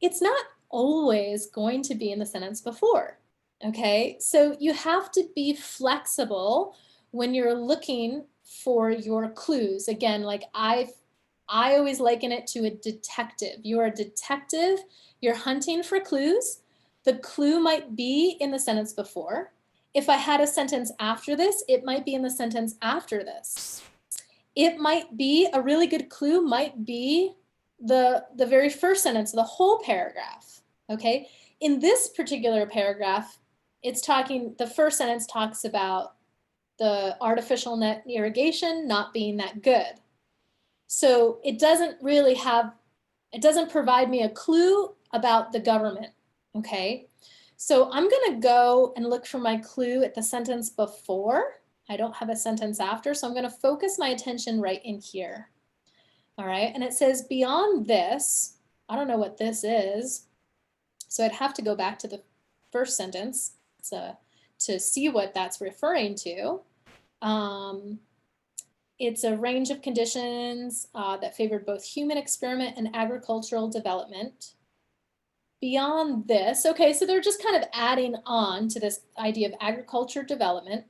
It's not always going to be in the sentence before, okay? So you have to be flexible when you're looking for your clues. Again, like I always liken it to a detective. You're a detective, you're hunting for clues. The clue might be in the sentence before. If I had a sentence after this, it might be in the sentence after this. It might be, a really good clue might be the very first sentence, the whole paragraph, okay? In this particular paragraph, it's talking, the first sentence talks about the artificial net irrigation not being that good. So it doesn't really have, it doesn't provide me a clue about the government, okay? So I'm gonna go and look for my clue at the sentence before. I don't have a sentence after, so I'm gonna focus my attention right in here. All right, and it says beyond this, I don't know what this is, so I'd have to go back to the first sentence to see what that's referring to. It's a range of conditions that favored both human experiment and agricultural development. beyond this, okay, so they're just kind of adding on to this idea of agriculture development.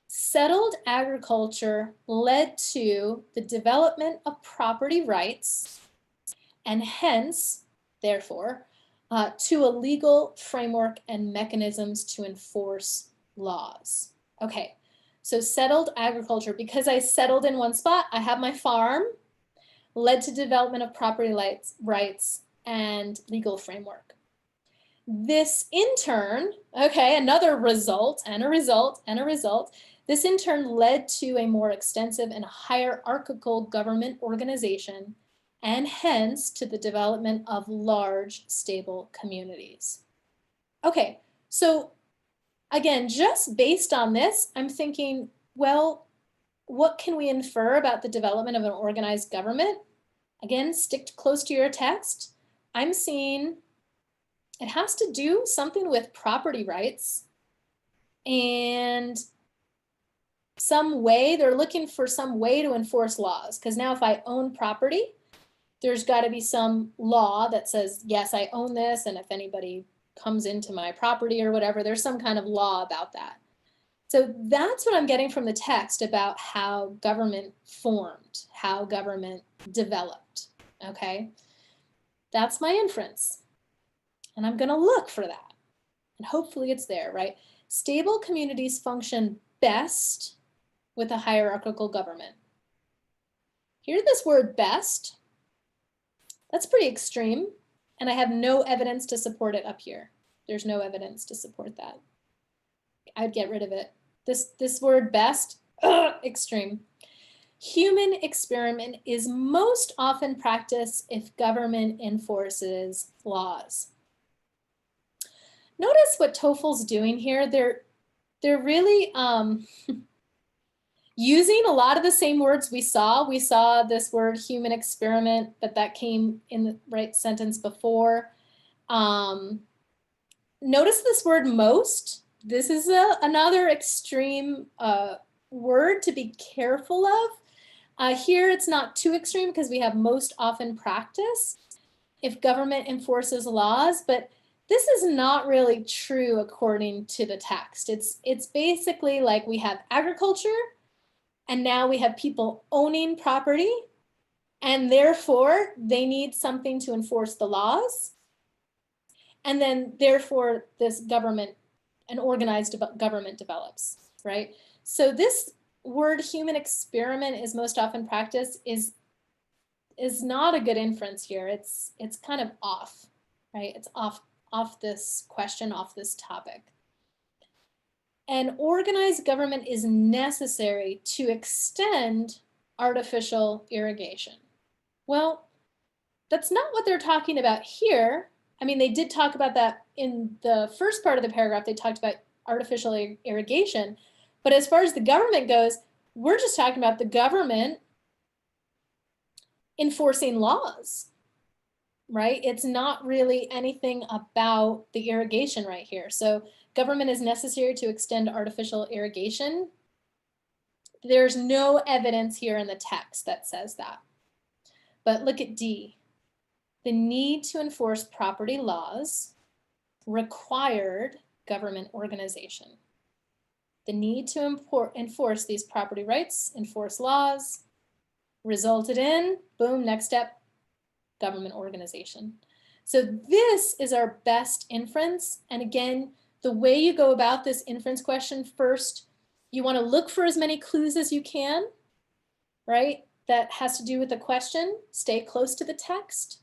Settled agriculture led to the development of property rights and hence, therefore, to a legal framework and mechanisms to enforce laws. Okay, so settled agriculture, because I settled in one spot, I have my farm, led to development of property rights and legal framework. This in turn, okay, another result and a result and a result, this in turn led to a more extensive and hierarchical government organization and hence to the development of large, stable communities. Okay, so again, just based on this, I'm thinking, well, what can we infer about the development of an organized government? Again, stick close to your text. I'm seeing it has to do something with property rights and some way, they're looking for some way to enforce laws. Because now if I own property, there's got to be some law that says, yes, I own this. And if anybody comes into my property or whatever, there's some kind of law about that. So that's what I'm getting from the text about how government formed, how government developed, okay? That's my inference. And I'm going to look for that. And hopefully it's there, right? Stable communities function best with a hierarchical government. Hear this word best. That's pretty extreme. And I have no evidence to support it up here. There's no evidence to support that. I'd get rid of it. This word best, extreme. Human experiment is most often practiced if government enforces laws. Notice what TOEFL's doing here. They're really using a lot of the same words we saw. We saw this word human experiment, but that came in the right sentence before. Notice this word most. This is another extreme word to be careful of. Here it's not too extreme because we have most often practice if government enforces laws, but this is not really true according to the text. It's basically like we have agriculture and now we have people owning property and therefore they need something to enforce the laws. And then therefore this government, an organized government develops, right? So this word human experiment is most often practiced is not a good inference here. It's kind of off, right? It's off this question, off this topic. An organized government is necessary to extend artificial irrigation. Well, that's not what they're talking about here. I mean, they did talk about that in the first part of the paragraph. They talked about artificial irrigation. But as far as the government goes, we're just talking about the government enforcing laws, right? It's not really anything about the irrigation right here. So government is necessary to extend artificial irrigation. There's no evidence here in the text that says that. But look at D. The need to enforce property laws required government organization. The need to enforce these property rights, enforce laws, resulted in, boom, next step, government organization. So this is our best inference. And again, the way you go about this inference question, first, you want to look for as many clues as you can, right? That has to do with the question, stay close to the text.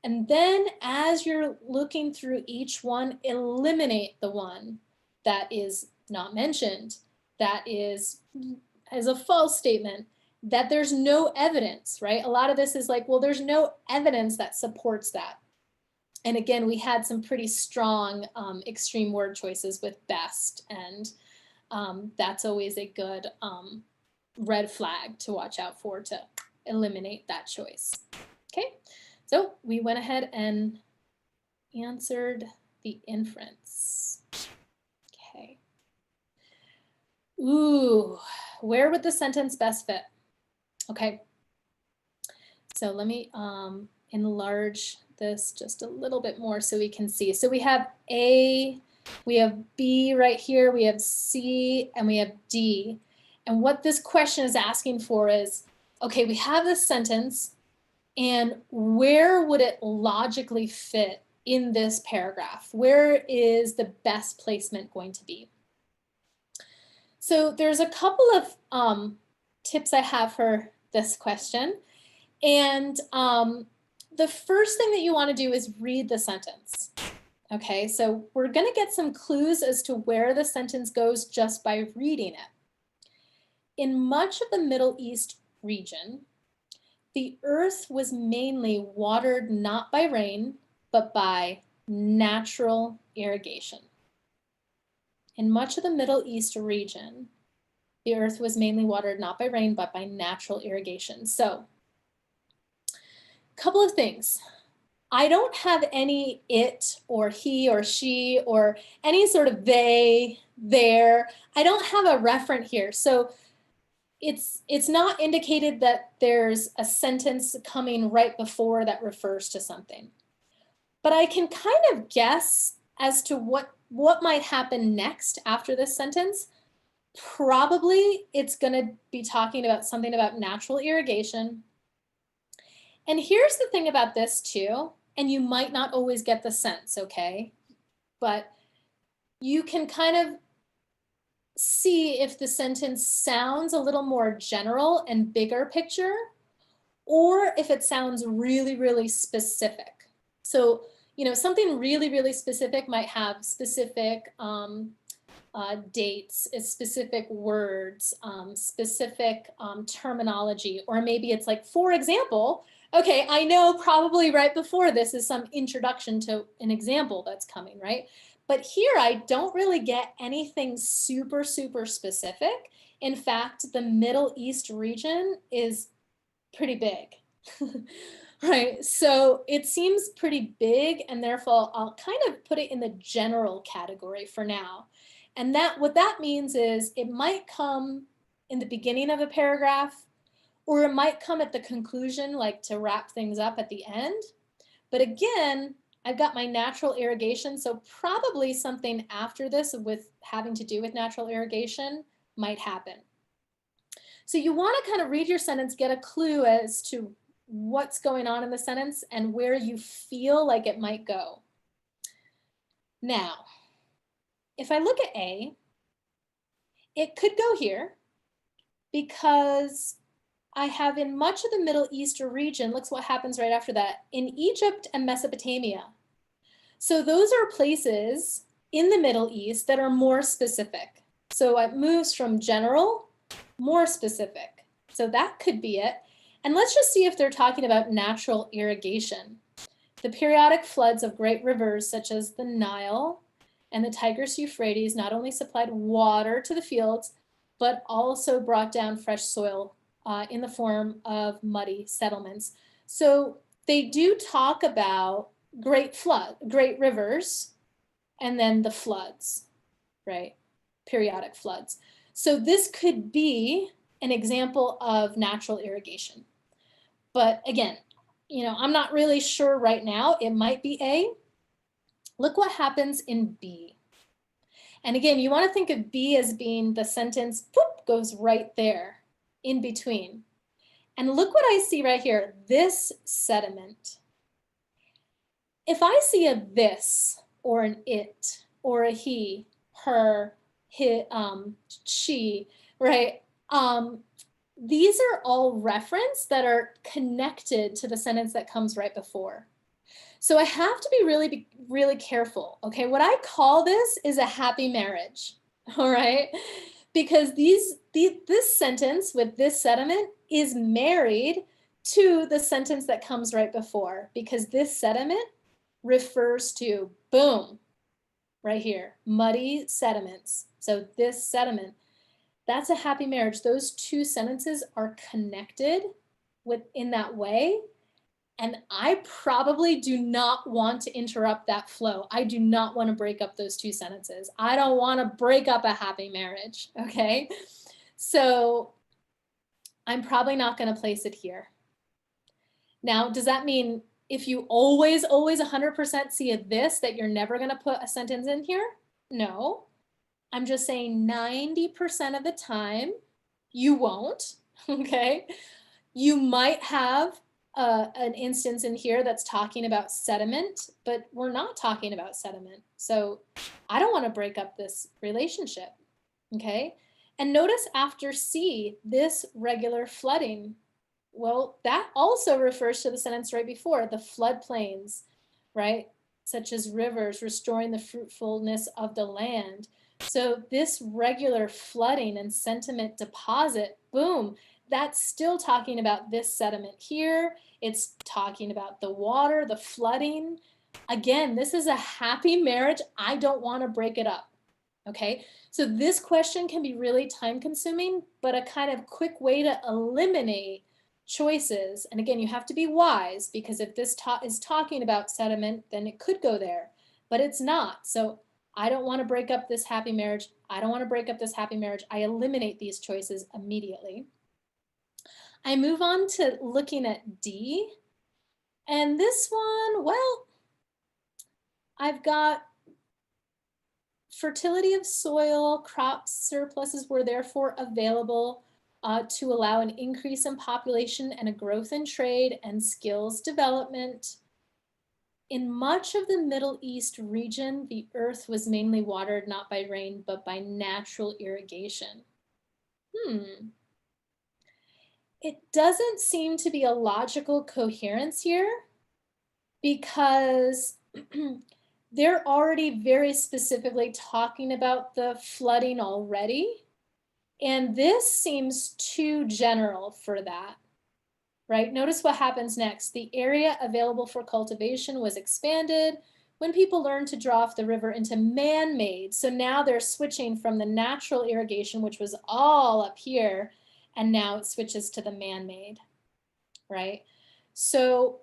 And then as you're looking through each one, eliminate the one that is not mentioned, that is a false statement, that there's no evidence, right? A lot of this is like, well, there's no evidence that supports that. And again, we had some pretty strong extreme word choices with best, and that's always a good red flag to watch out for to eliminate that choice. Okay, so we went ahead and answered the inference. Okay. Ooh, where would the sentence best fit? Okay, so let me enlarge this just a little bit more so we can see. So we have A, we have B right here, we have C, and we have D. And what this question is asking for is, okay, we have this sentence, and where would it logically fit in this paragraph? Where is the best placement going to be? So there's a couple of tips I have for this question. And the first thing that you want to do is read the sentence. Okay, so we're going to get some clues as to where the sentence goes just by reading it. In much of the Middle East region, the earth was mainly watered not by rain, but by natural irrigation. In much of the Middle East region, the earth was mainly watered not by rain, but by natural irrigation. So, a couple of things. I don't have any it or he or she or any sort of they, there. I don't have a referent here. So it's not indicated that there's a sentence coming right before that refers to something. But I can kind of guess as to what might happen next after this sentence. Probably it's going to be talking about something about natural irrigation. And here's the thing about this too, and you might not always get the sense, okay? But you can kind of see if the sentence sounds a little more general and bigger picture, or if it sounds really, really specific. So, you know, something really, really specific might have specific dates, specific words, specific terminology, or maybe it's like, for example, okay, I know probably right before this is some introduction to an example that's coming, right? But here I don't really get anything super, super specific. In fact, the Middle East region is pretty big, right? So it seems pretty big, and therefore I'll kind of put it in the general category for now. And that what that means is it might come in the beginning of a paragraph, or it might come at the conclusion, like to wrap things up at the end. But again, I've got my natural irrigation, so probably something after this with having to do with natural irrigation might happen. So you want to kind of read your sentence, get a clue as to what's going on in the sentence and where you feel like it might go. Now, if I look at A, it could go here because I have in much of the Middle East region, look what happens right after that, in Egypt and Mesopotamia. So those are places in the Middle East that are more specific. So it moves from general, more specific. So that could be it. And let's just see if they're talking about natural irrigation. The periodic floods of great rivers such as the Nile and the Tigris-Euphrates not only supplied water to the fields, but also brought down fresh soil in the form of muddy settlements. So they do talk about great rivers, and then the floods, right? Periodic floods. So this could be an example of natural irrigation. But again, you know, I'm not really sure right now. It might be A. Look what happens in B. And again, you want to think of B as being the sentence, boop, goes right there in between. And look what I see right here, this sediment. If I see a this or an it or a he, her, she, right? These are all reference that are connected to the sentence that comes right before. So I have to be really careful, okay? What I call this is a happy marriage, all right? Because this sentence with this sediment is married to the sentence that comes right before, because this sediment refers to, boom, right here, muddy sediments. So this sediment, that's a happy marriage. Those two sentences are connected in that way. And I probably do not want to interrupt that flow. I do not want to break up those two sentences. I don't want to break up a happy marriage, okay? So I'm probably not going to place it here. Now, does that mean if you always 100% see a this, that you're never going to put a sentence in here? No. I'm just saying 90% of the time you won't, okay? You might have an instance in here that's talking about sediment, but we're not talking about sediment. So I don't want to break up this relationship, okay? And notice after C, this regular flooding. Well, that also refers to the sentence right before, the floodplains, right? Such as rivers, restoring the fruitfulness of the land. So this regular flooding and sediment deposit, boom, that's still talking about this sediment here. It's talking about the water, the flooding. Again, this is a happy marriage. I don't want to break it up. Okay, so this question can be really time consuming, but a kind of quick way to eliminate choices. And again, you have to be wise, because if this is talking about sediment, then it could go there, but it's not. So I don't want to break up this happy marriage. I don't want to break up this happy marriage. I eliminate these choices immediately. I move on to looking at D. And this one, well, I've got fertility of soil, crop surpluses were therefore available to allow an increase in population and a growth in trade and skills development. In much of the Middle East region, the earth was mainly watered not by rain, but by natural irrigation. It doesn't seem to be a logical coherence here, because they're already very specifically talking about the flooding already. And this seems too general for that, right? Notice what happens next. The area available for cultivation was expanded when people learned to draw off the river into man-made. So now they're switching from the natural irrigation, which was all up here, and now it switches to the man-made, right? So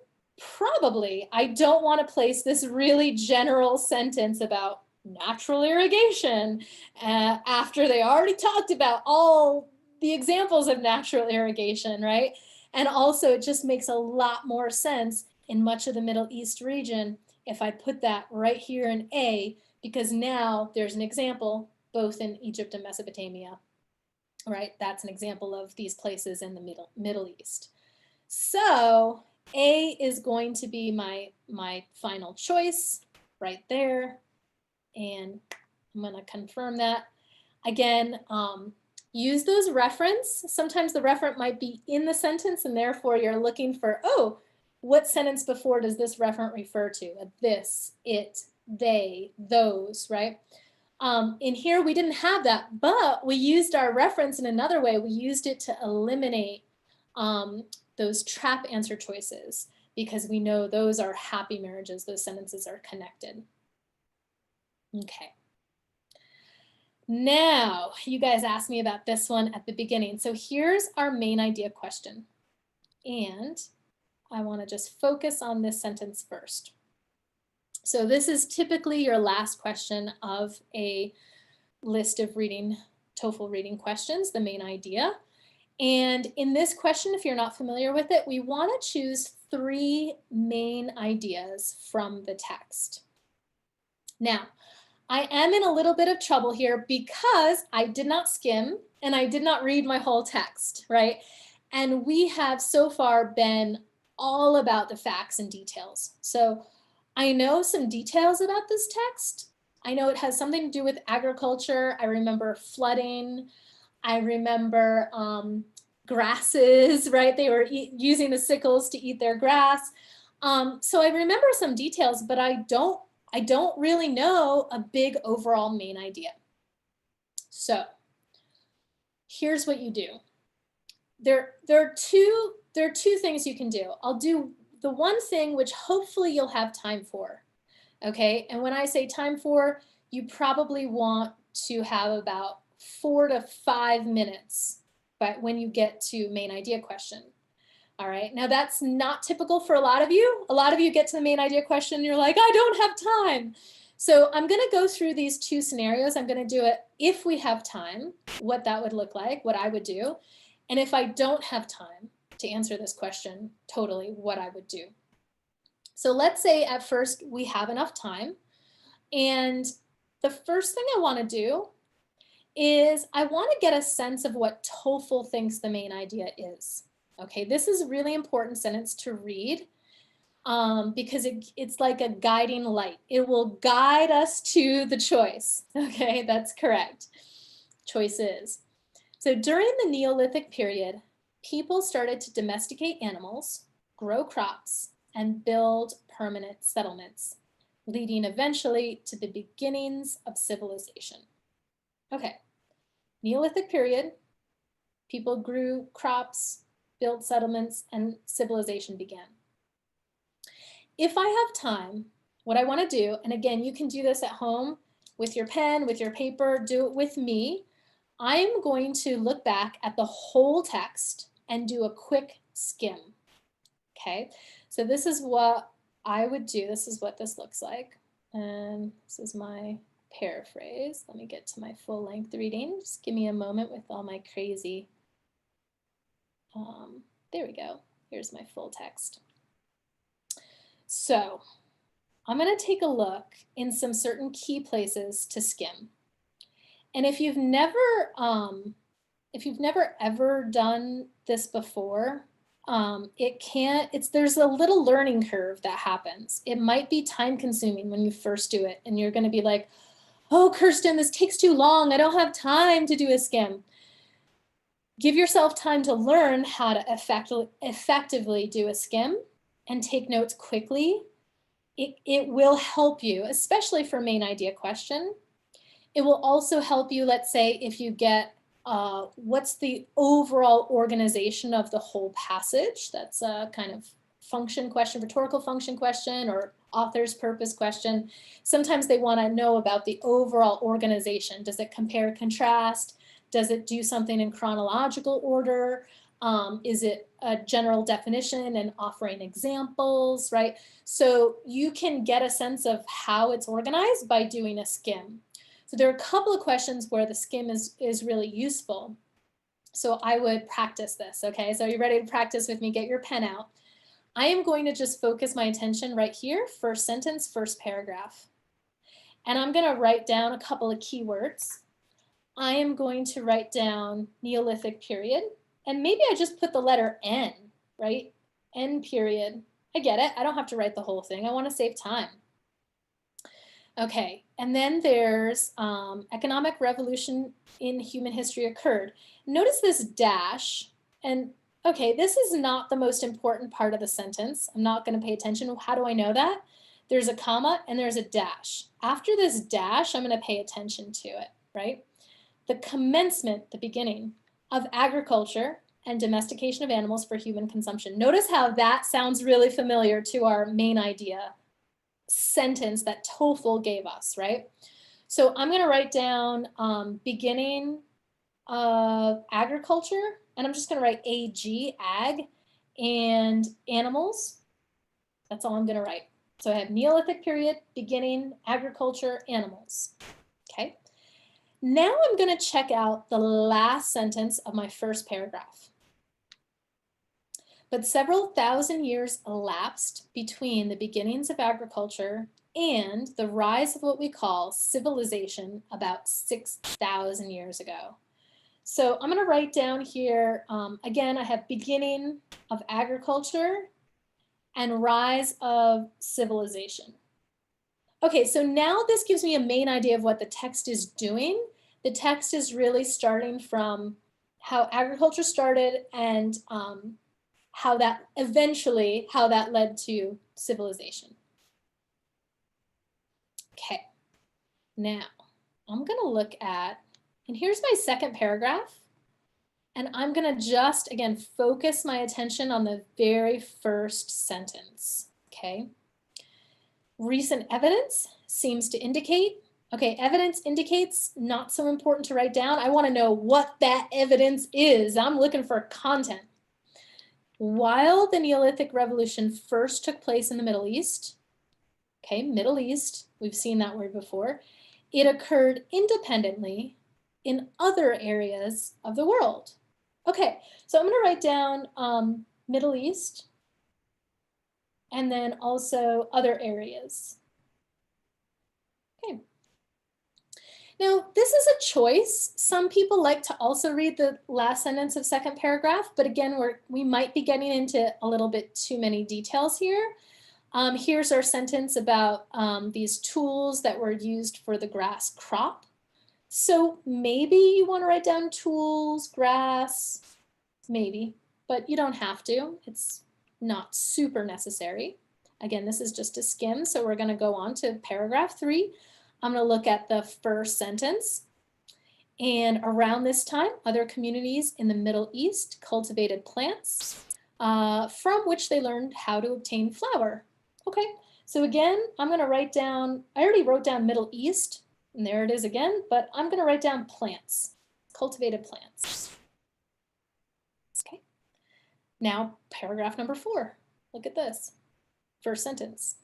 probably I don't want to place this really general sentence about natural irrigation after they already talked about all the examples of natural irrigation, right? And also it just makes a lot more sense in much of the Middle East region if I put that right here in A, because now there's an example both in Egypt and Mesopotamia, right? That's an example of these places in the Middle East. So A is going to be my final choice right there. And I'm going to confirm that. Again, use those reference. Sometimes the referent might be in the sentence, and therefore you're looking for, oh, what sentence before does this referent refer to? This, it, they, those, right? In here, we didn't have that, but we used our reference in another way. We used it to eliminate those trap answer choices, because we know those are happy marriages. Those sentences are connected. Okay. Now, you guys asked me about this one at the beginning. So here's our main idea question. And I want to just focus on this sentence first. So this is typically your last question of a list of TOEFL reading questions, the main idea. And in this question, if you're not familiar with it, we want to choose 3 main ideas from the text. Now, I am in a little bit of trouble here because I did not skim and I did not read my whole text, right? And we have so far been all about the facts and details. So I know some details about this text. I know it has something to do with agriculture. I remember flooding. I remember grasses, right? They were using the sickles to eat their grass. So I remember some details, but I don't really know a big overall main idea. So here's what you do. There are two things you can do. I'll do the one thing which hopefully you'll have time for, okay? And when I say time for, you probably want to have about 4 to 5 minutes but when you get to main idea question. All right, now that's not typical for a lot of you. A lot of you get to the main idea question and you're like, I don't have time. So I'm gonna go through these 2 scenarios. I'm gonna do it if we have time, what that would look like, what I would do. And if I don't have time to answer this question totally, what I would do. So let's say at first we have enough time, and the first thing I want to do is I want to get a sense of what TOEFL thinks the main idea is. Okay, this is a really important sentence to read because it's like a guiding light. It will guide us to the choice. Okay, that's correct. Choice is. So during the Neolithic period, people started to domesticate animals, grow crops, and build permanent settlements, leading eventually to the beginnings of civilization. Okay, Neolithic period, people grew crops, built settlements, and civilization began. If I have time, what I want to do, and again, you can do this at home with your pen, with your paper, do it with me. I'm going to look back at the whole text and do a quick skim. Okay, so this is what I would do. This is what this looks like. And this is my paraphrase. Let me get to my full length reading. Just give me a moment with all my crazy. There we go. Here's my full text. So I'm going to take a look in some certain key places to skim. And if you've never ever done this before, there's a little learning curve that happens. It might be time consuming when you first do it, and you're going to be like, oh, Kirstyn, this takes too long. I don't have time to do a skim. Give yourself time to learn how to effectively do a skim and take notes quickly. It will help you, especially for main idea question. It will also help you, let's say, if you get what's the overall organization of the whole passage. That's a kind of function question, rhetorical function question, or author's purpose question. Sometimes they want to know about the overall organization. Does it compare, contrast? Does it do something in chronological order? Is it a general definition and offering examples, right? So you can get a sense of how it's organized by doing a skim. So there are a couple of questions where the skim is really useful. So I would practice this, okay? So are you ready to practice with me? Get your pen out. I am going to just focus my attention right here, first sentence, first paragraph. And I'm going to write down a couple of keywords. I am going to write down Neolithic period, and maybe I just put the letter N, right? N period. I get it. I don't have to write the whole thing. I want to save time. Okay, and then there's economic revolution in human history occurred. Notice this dash, and okay, this is not the most important part of the sentence. I'm not going to pay attention. How do I know that? There's a comma and there's a dash. After this dash, I'm going to pay attention to it, right? The commencement, the beginning of agriculture and domestication of animals for human consumption. Notice how that sounds really familiar to our main idea sentence that TOEFL gave us, right? So I'm going to write down beginning of agriculture, and I'm just going to write AG, ag, and animals. That's all I'm going to write. So I have Neolithic period, beginning, agriculture, animals. Okay. Now I'm going to check out the last sentence of my first paragraph. But several thousand years elapsed between the beginnings of agriculture and the rise of what we call civilization about 6,000 years ago. So I'm going to write down here, again, I have beginning of agriculture and rise of civilization. Okay, so now this gives me a main idea of what the text is doing. The text is really starting from how agriculture started and how that led to civilization. Okay, now I'm going to look at, and here's my second paragraph, and I'm going to just, again, focus my attention on the very first sentence, okay? Recent evidence seems to indicate, okay, evidence indicates, not so important to write down. I want to know what that evidence is. I'm looking for content. While the Neolithic Revolution first took place in the Middle East, okay, Middle East, we've seen that word before, it occurred independently in other areas of the world. Okay, so I'm going to write down Middle East, and then also other areas. Okay. Now, this is a choice. Some people like to also read the last sentence of second paragraph, but again, we might be getting into a little bit too many details here. Here's our sentence about these tools that were used for the grass crop. So maybe you want to write down tools, grass, maybe, but you don't have to. It's not super necessary. Again, this is just a skim, so we're going to go on to paragraph 3. I'm going to look at the first sentence. And around this time, other communities in the Middle East cultivated plants from which they learned how to obtain flour. Okay, so again, I'm going to write down, I already wrote down Middle East, and there it is again, but I'm going to write down plants, cultivated plants. Okay, now paragraph number 4. Look at this, first sentence,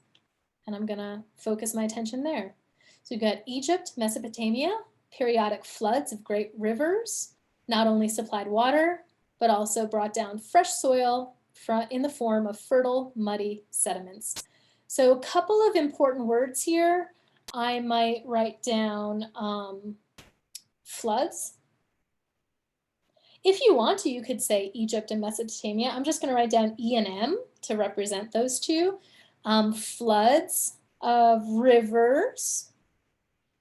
and I'm going to focus my attention there. So we've got Egypt, Mesopotamia, periodic floods of great rivers not only supplied water, but also brought down fresh soil in the form of fertile, muddy sediments. So a couple of important words here. I might write down floods. If you want to, you could say Egypt and Mesopotamia. I'm just going to write down E and M to represent those two. Floods of rivers.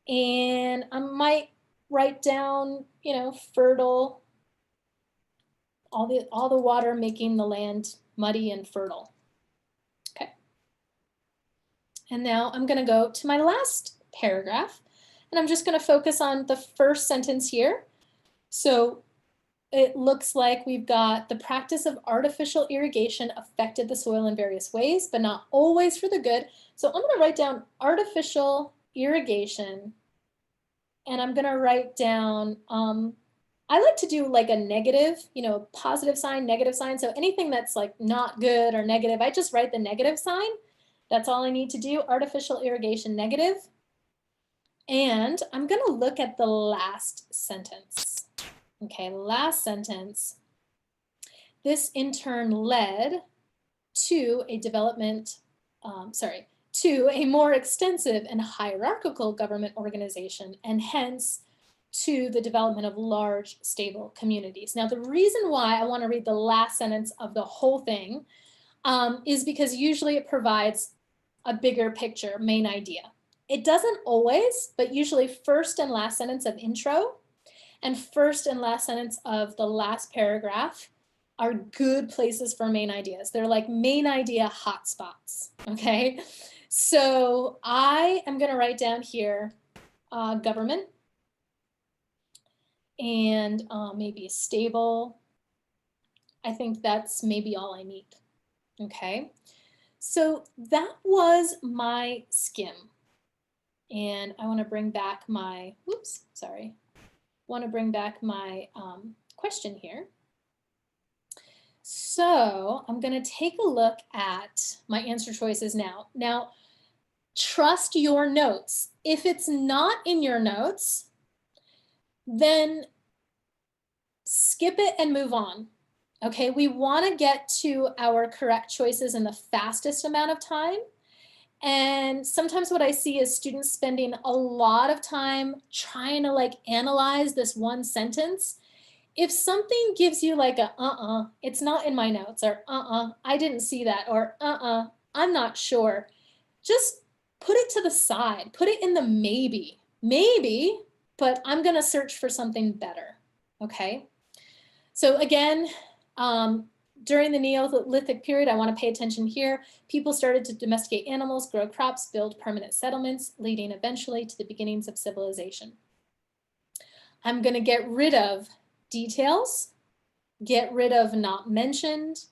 And I might write down, you know, fertile, all the water making the land muddy and fertile. Okay. And now I'm going to go to my last paragraph, and I'm just going to focus on the first sentence here. So it looks like we've got the practice of artificial irrigation affected the soil in various ways, but not always for the good. So I'm going to write down artificial irrigation, and I'm going to write down, I like to do like a negative, you know, positive sign, negative sign. So anything that's like not good or negative, I just write the negative sign. That's all I need to do, artificial irrigation negative. And I'm going to look at the last sentence. Okay, last sentence. This in turn led to a to a more extensive and hierarchical government organization, and hence to the development of large, stable communities. Now, the reason why I want to read the last sentence of the whole thing is because usually it provides a bigger picture, main idea. It doesn't always, but usually first and last sentence of intro and first and last sentence of the last paragraph are good places for main ideas. They're like main idea hotspots, okay? So I am going to write down here government and maybe stable. I think that's maybe all I need, okay? So that was my skim. And I want to bring back my, want to bring back my question here. So I'm going to take a look at my answer choices now. Now, trust your notes. If it's not in your notes, then skip it and move on. Okay, we want to get to our correct choices in the fastest amount of time. And sometimes what I see is students spending a lot of time trying to like analyze this one sentence. If something gives you like a it's not in my notes, or I didn't see that, or I'm not sure, just put it to the side, put it in the maybe, but I'm gonna search for something better, okay? So again, during the Neolithic period, I want to pay attention here. People started to domesticate animals, grow crops, build permanent settlements, leading eventually to the beginnings of civilization. I'm going to get rid of details, get rid of not mentioned,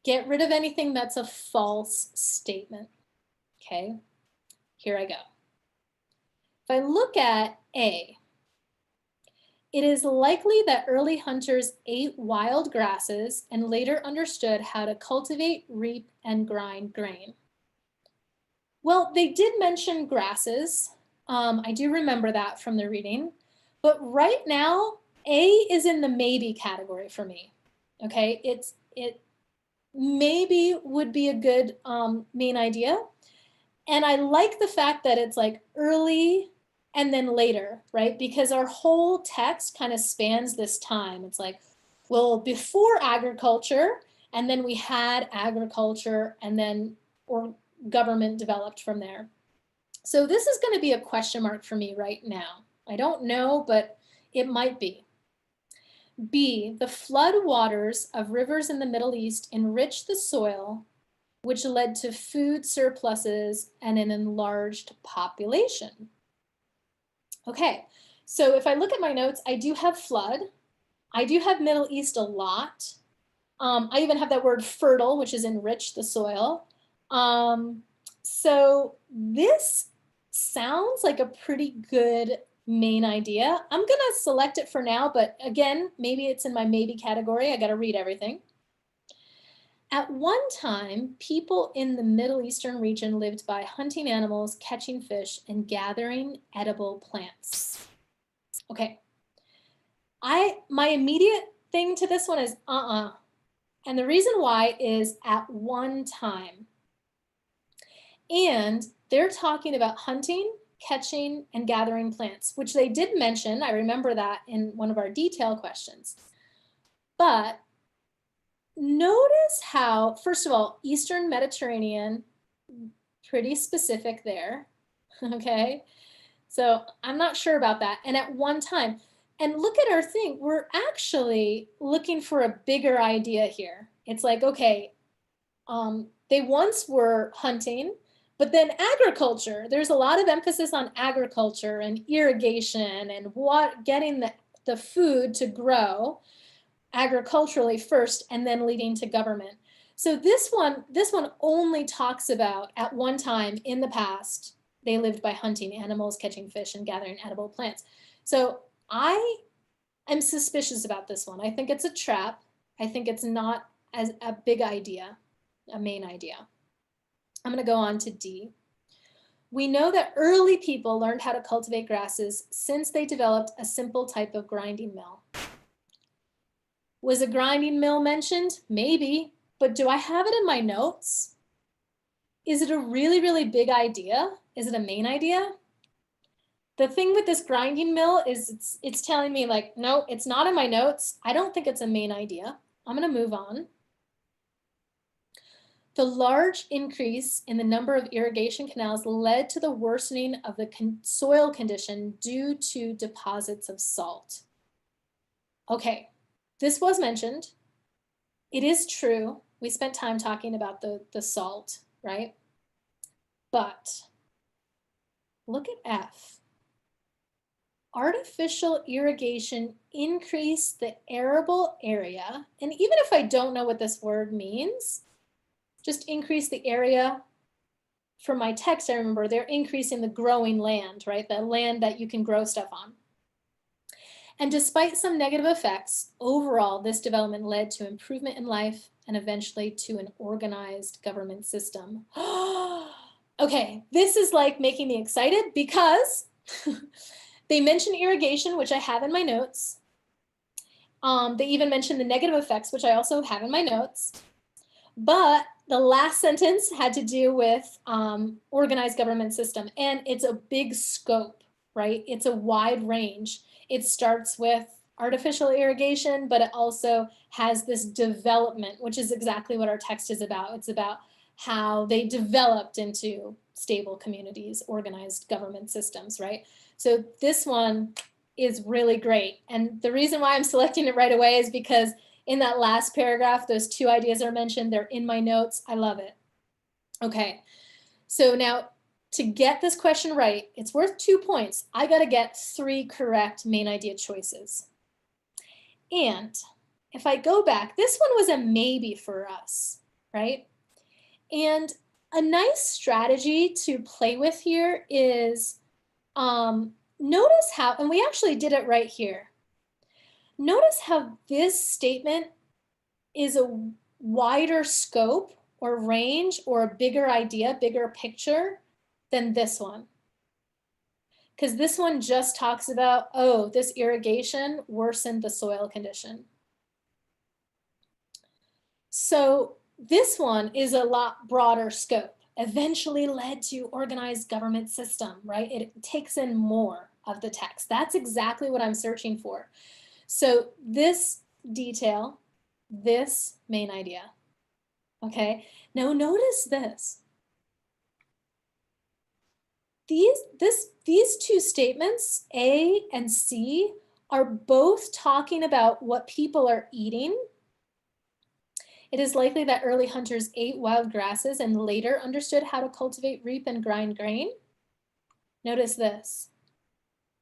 get rid of anything that's a false statement. Okay, here I go. If I look at A, it is likely that early hunters ate wild grasses and later understood how to cultivate, reap, and grind grain. Well, they did mention grasses. I do remember that from the reading. But right now, A is in the maybe category for me. Okay, maybe would be a good main idea. And I like the fact that it's like early and then later, right? Because our whole text kind of spans this time. It's like, well, before agriculture, and then we had agriculture, and then or government developed from there. So this is going to be a question mark for me right now. I don't know, but it might be. B, the flood waters of rivers in the Middle East enriched the soil, which led to food surpluses and an enlarged population. Okay, so if I look at my notes, I do have flood. I do have Middle East a lot. I even have that word fertile, which is enrich the soil. So this sounds like a pretty good main idea. I'm gonna select it for now, but again, maybe it's in my maybe category. I gotta read everything. At one time, people in the Middle Eastern region lived by hunting animals, catching fish, and gathering edible plants. Okay. My immediate thing to this one is And the reason why is at one time. And they're talking about hunting, catching, and gathering plants, which they did mention. I remember that in one of our detail questions. But notice how, first of all, Eastern Mediterranean, pretty specific there, okay? So I'm not sure about that. And at one time, and look at our thing, we're actually looking for a bigger idea here. It's like, okay, they once were hunting, but then agriculture, there's a lot of emphasis on agriculture and irrigation and getting the food to grow agriculturally first and then leading to government. So this one only talks about at one time in the past, they lived by hunting animals, catching fish, and gathering edible plants. So I am suspicious about this one. I think it's a trap. I think it's not as a big idea, a main idea. I'm gonna go on to D. We know that early people learned how to cultivate grasses since they developed a simple type of grinding mill. Was a grinding mill mentioned? Maybe, but do I have it in my notes? Is it a really, really big idea? Is it a main idea? The thing with this grinding mill is it's telling me like, no, it's not in my notes. I don't think it's a main idea. I'm gonna move on. The large increase in the number of irrigation canals led to the worsening of the soil condition due to deposits of salt. Okay, this was mentioned. It is true. We spent time talking about the salt, right? But look at F. Artificial irrigation increased the arable area. And even if I don't know what this word means, just increase the area. For my text, I remember they're increasing the growing land, right? The land that you can grow stuff on. And despite some negative effects, overall, this development led to improvement in life and eventually to an organized government system. Okay, this is like making me excited because they mention irrigation, which I have in my notes. They even mentioned the negative effects, which I also have in my notes. But the last sentence had to do with organized government system, and it's a big scope, right? It's a wide range. It starts with artificial irrigation, but it also has this development, which is exactly what our text is about. It's about how they developed into stable communities, organized government systems, right? So this one is really great. And the reason why I'm selecting it right away is because in that last paragraph, those two ideas are mentioned. They're in my notes. I love it. Okay, so now to get this question right, it's worth 2 points. I got to get 3 correct main idea choices. And if I go back, this one was a maybe for us, right? And a nice strategy to play with here is notice how, and we actually did it right here. Notice how this statement is a wider scope or range or a bigger idea, bigger picture than this one. Because this one just talks about, oh, this irrigation worsened the soil condition. So This one is a lot broader scope. Eventually led to organized government system, right? It takes in more of the text. That's exactly what I'm searching for. So this detail, this main idea, okay? Now notice this. These two statements, A and C, are both talking about what people are eating. It is likely that early hunters ate wild grasses and later understood how to cultivate, reap, and grind grain. Notice this.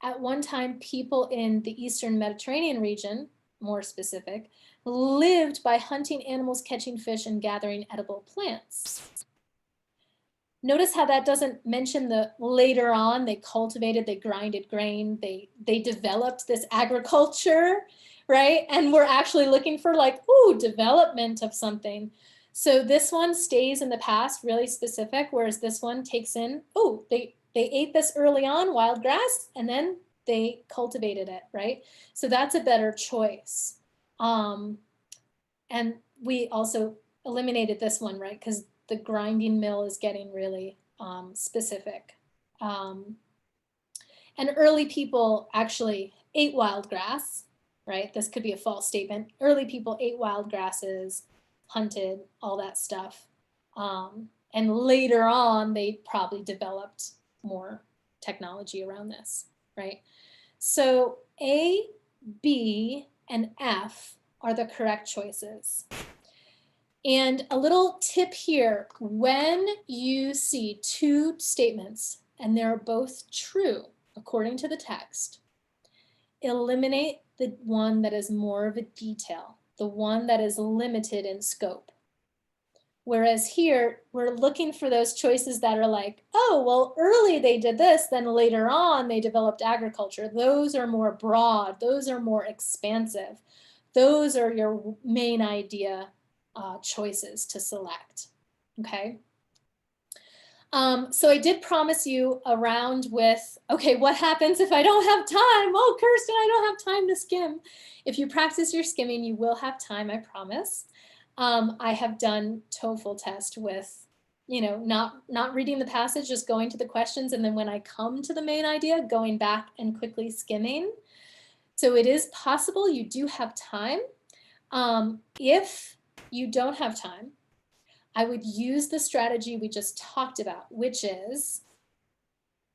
At one time, people in the Eastern Mediterranean region, more specific, lived by hunting animals, catching fish, and gathering edible plants. Notice how that doesn't mention the later on they cultivated, they grinded grain, they developed this agriculture, right? And we're actually looking for like, ooh, development of something. So this one stays in the past, really specific, whereas this one takes in, oh, they ate this early on, wild grass, and then they cultivated it, right? So that's a better choice. And we also eliminated this one, right? Because the grinding mill is getting really specific. And early people actually ate wild grass, right? This could be a false statement. Early people ate wild grasses, hunted, all that stuff. And later on, they probably developed more technology around this, right? So A, B, and F are the correct choices. And a little tip here, when you see two statements and they're both true according to the text, eliminate the one that is more of a detail, the one that is limited in scope. Whereas here, we're looking for those choices that are like, oh, well, early they did this, then later on they developed agriculture. Those are more broad, those are more expansive. Those are your main idea choices to select, okay? So I did promise you a round with, okay, what happens if I don't have time? Oh, Kirstyn, I don't have time to skim. If you practice your skimming, you will have time, I promise. I have done TOEFL test with, you know, not reading the passage, just going to the questions, and then when I come to the main idea, going back and quickly skimming. So it is possible you do have time. If you don't have time, I would use the strategy we just talked about, which is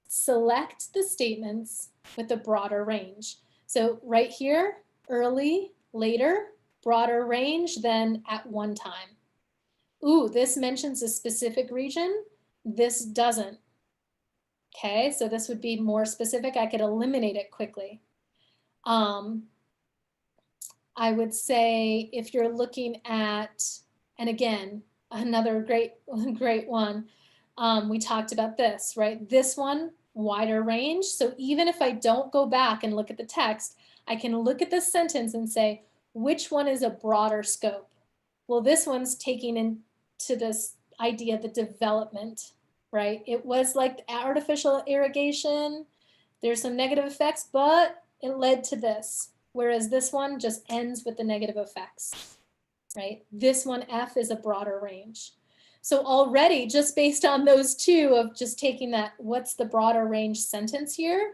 select the statements with a broader range. So right here, early, later, broader range than at one time. Ooh, this mentions a specific region. This doesn't. Okay, so this would be more specific. I could eliminate it quickly. I would say if you're looking at, and again, another great one, we talked about this, right? This one, wider range. So even if I don't go back and look at the text, I can look at this sentence and say, which one is a broader scope? Well, this one's taking into this idea, the development, right? It was like artificial irrigation. There's some negative effects, but it led to this. Whereas this one just ends with the negative effects, right? This one, F, is a broader range. So already, just based on those two of just taking that, what's the broader range sentence here,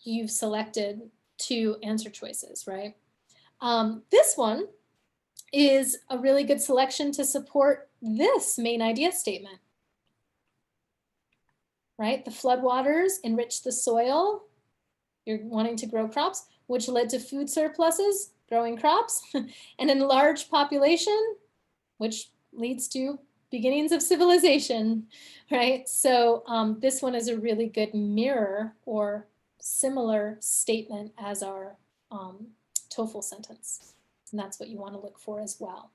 you've selected two answer choices, right? This one is a really good selection to support this main idea statement, right? The floodwaters enrich the soil. You're wanting to grow crops, which led to food surpluses, growing crops, and enlarged population, which leads to beginnings of civilization, right? So this one is a really good mirror or similar statement as our TOEFL sentence. And that's what you want to look for as well.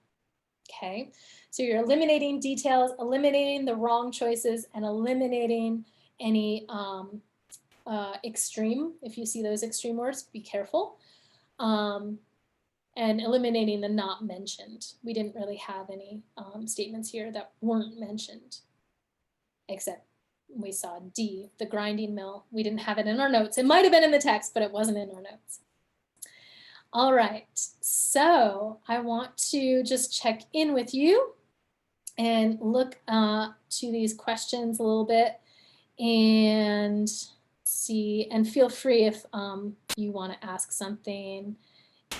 Okay, so you're eliminating details, eliminating the wrong choices, and eliminating any extreme. If you see those extreme words, be careful. And eliminating the not mentioned. We didn't really have any statements here that weren't mentioned, except we saw D, the grinding mill. We didn't have it in our notes. It might have been in the text, but it wasn't in our notes. All right, so I want to just check in with you and look to these questions a little bit and see, and feel free if you want to ask something.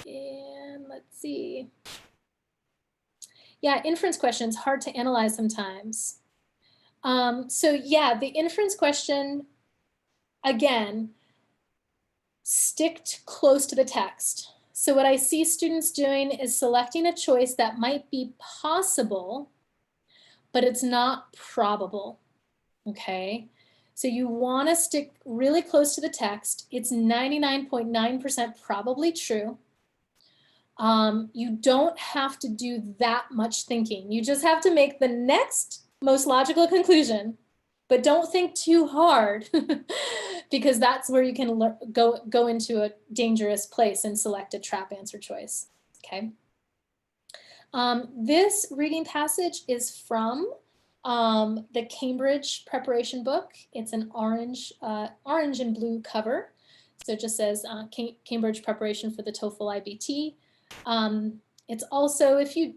And let's see. Yeah, inference questions, hard to analyze sometimes. So yeah, the inference question, again, stick close to the text. So what I see students doing is selecting a choice that might be possible, but it's not probable, okay? So you want to stick really close to the text. It's 99.9% probably true. You don't have to do that much thinking. You just have to make the next most logical conclusion, but don't think too hard because that's where you can go into a dangerous place and select a trap answer choice, okay? This reading passage is from the Cambridge preparation book. It's an orange and blue cover. So it just says Cambridge preparation for the TOEFL IBT. It's also, if you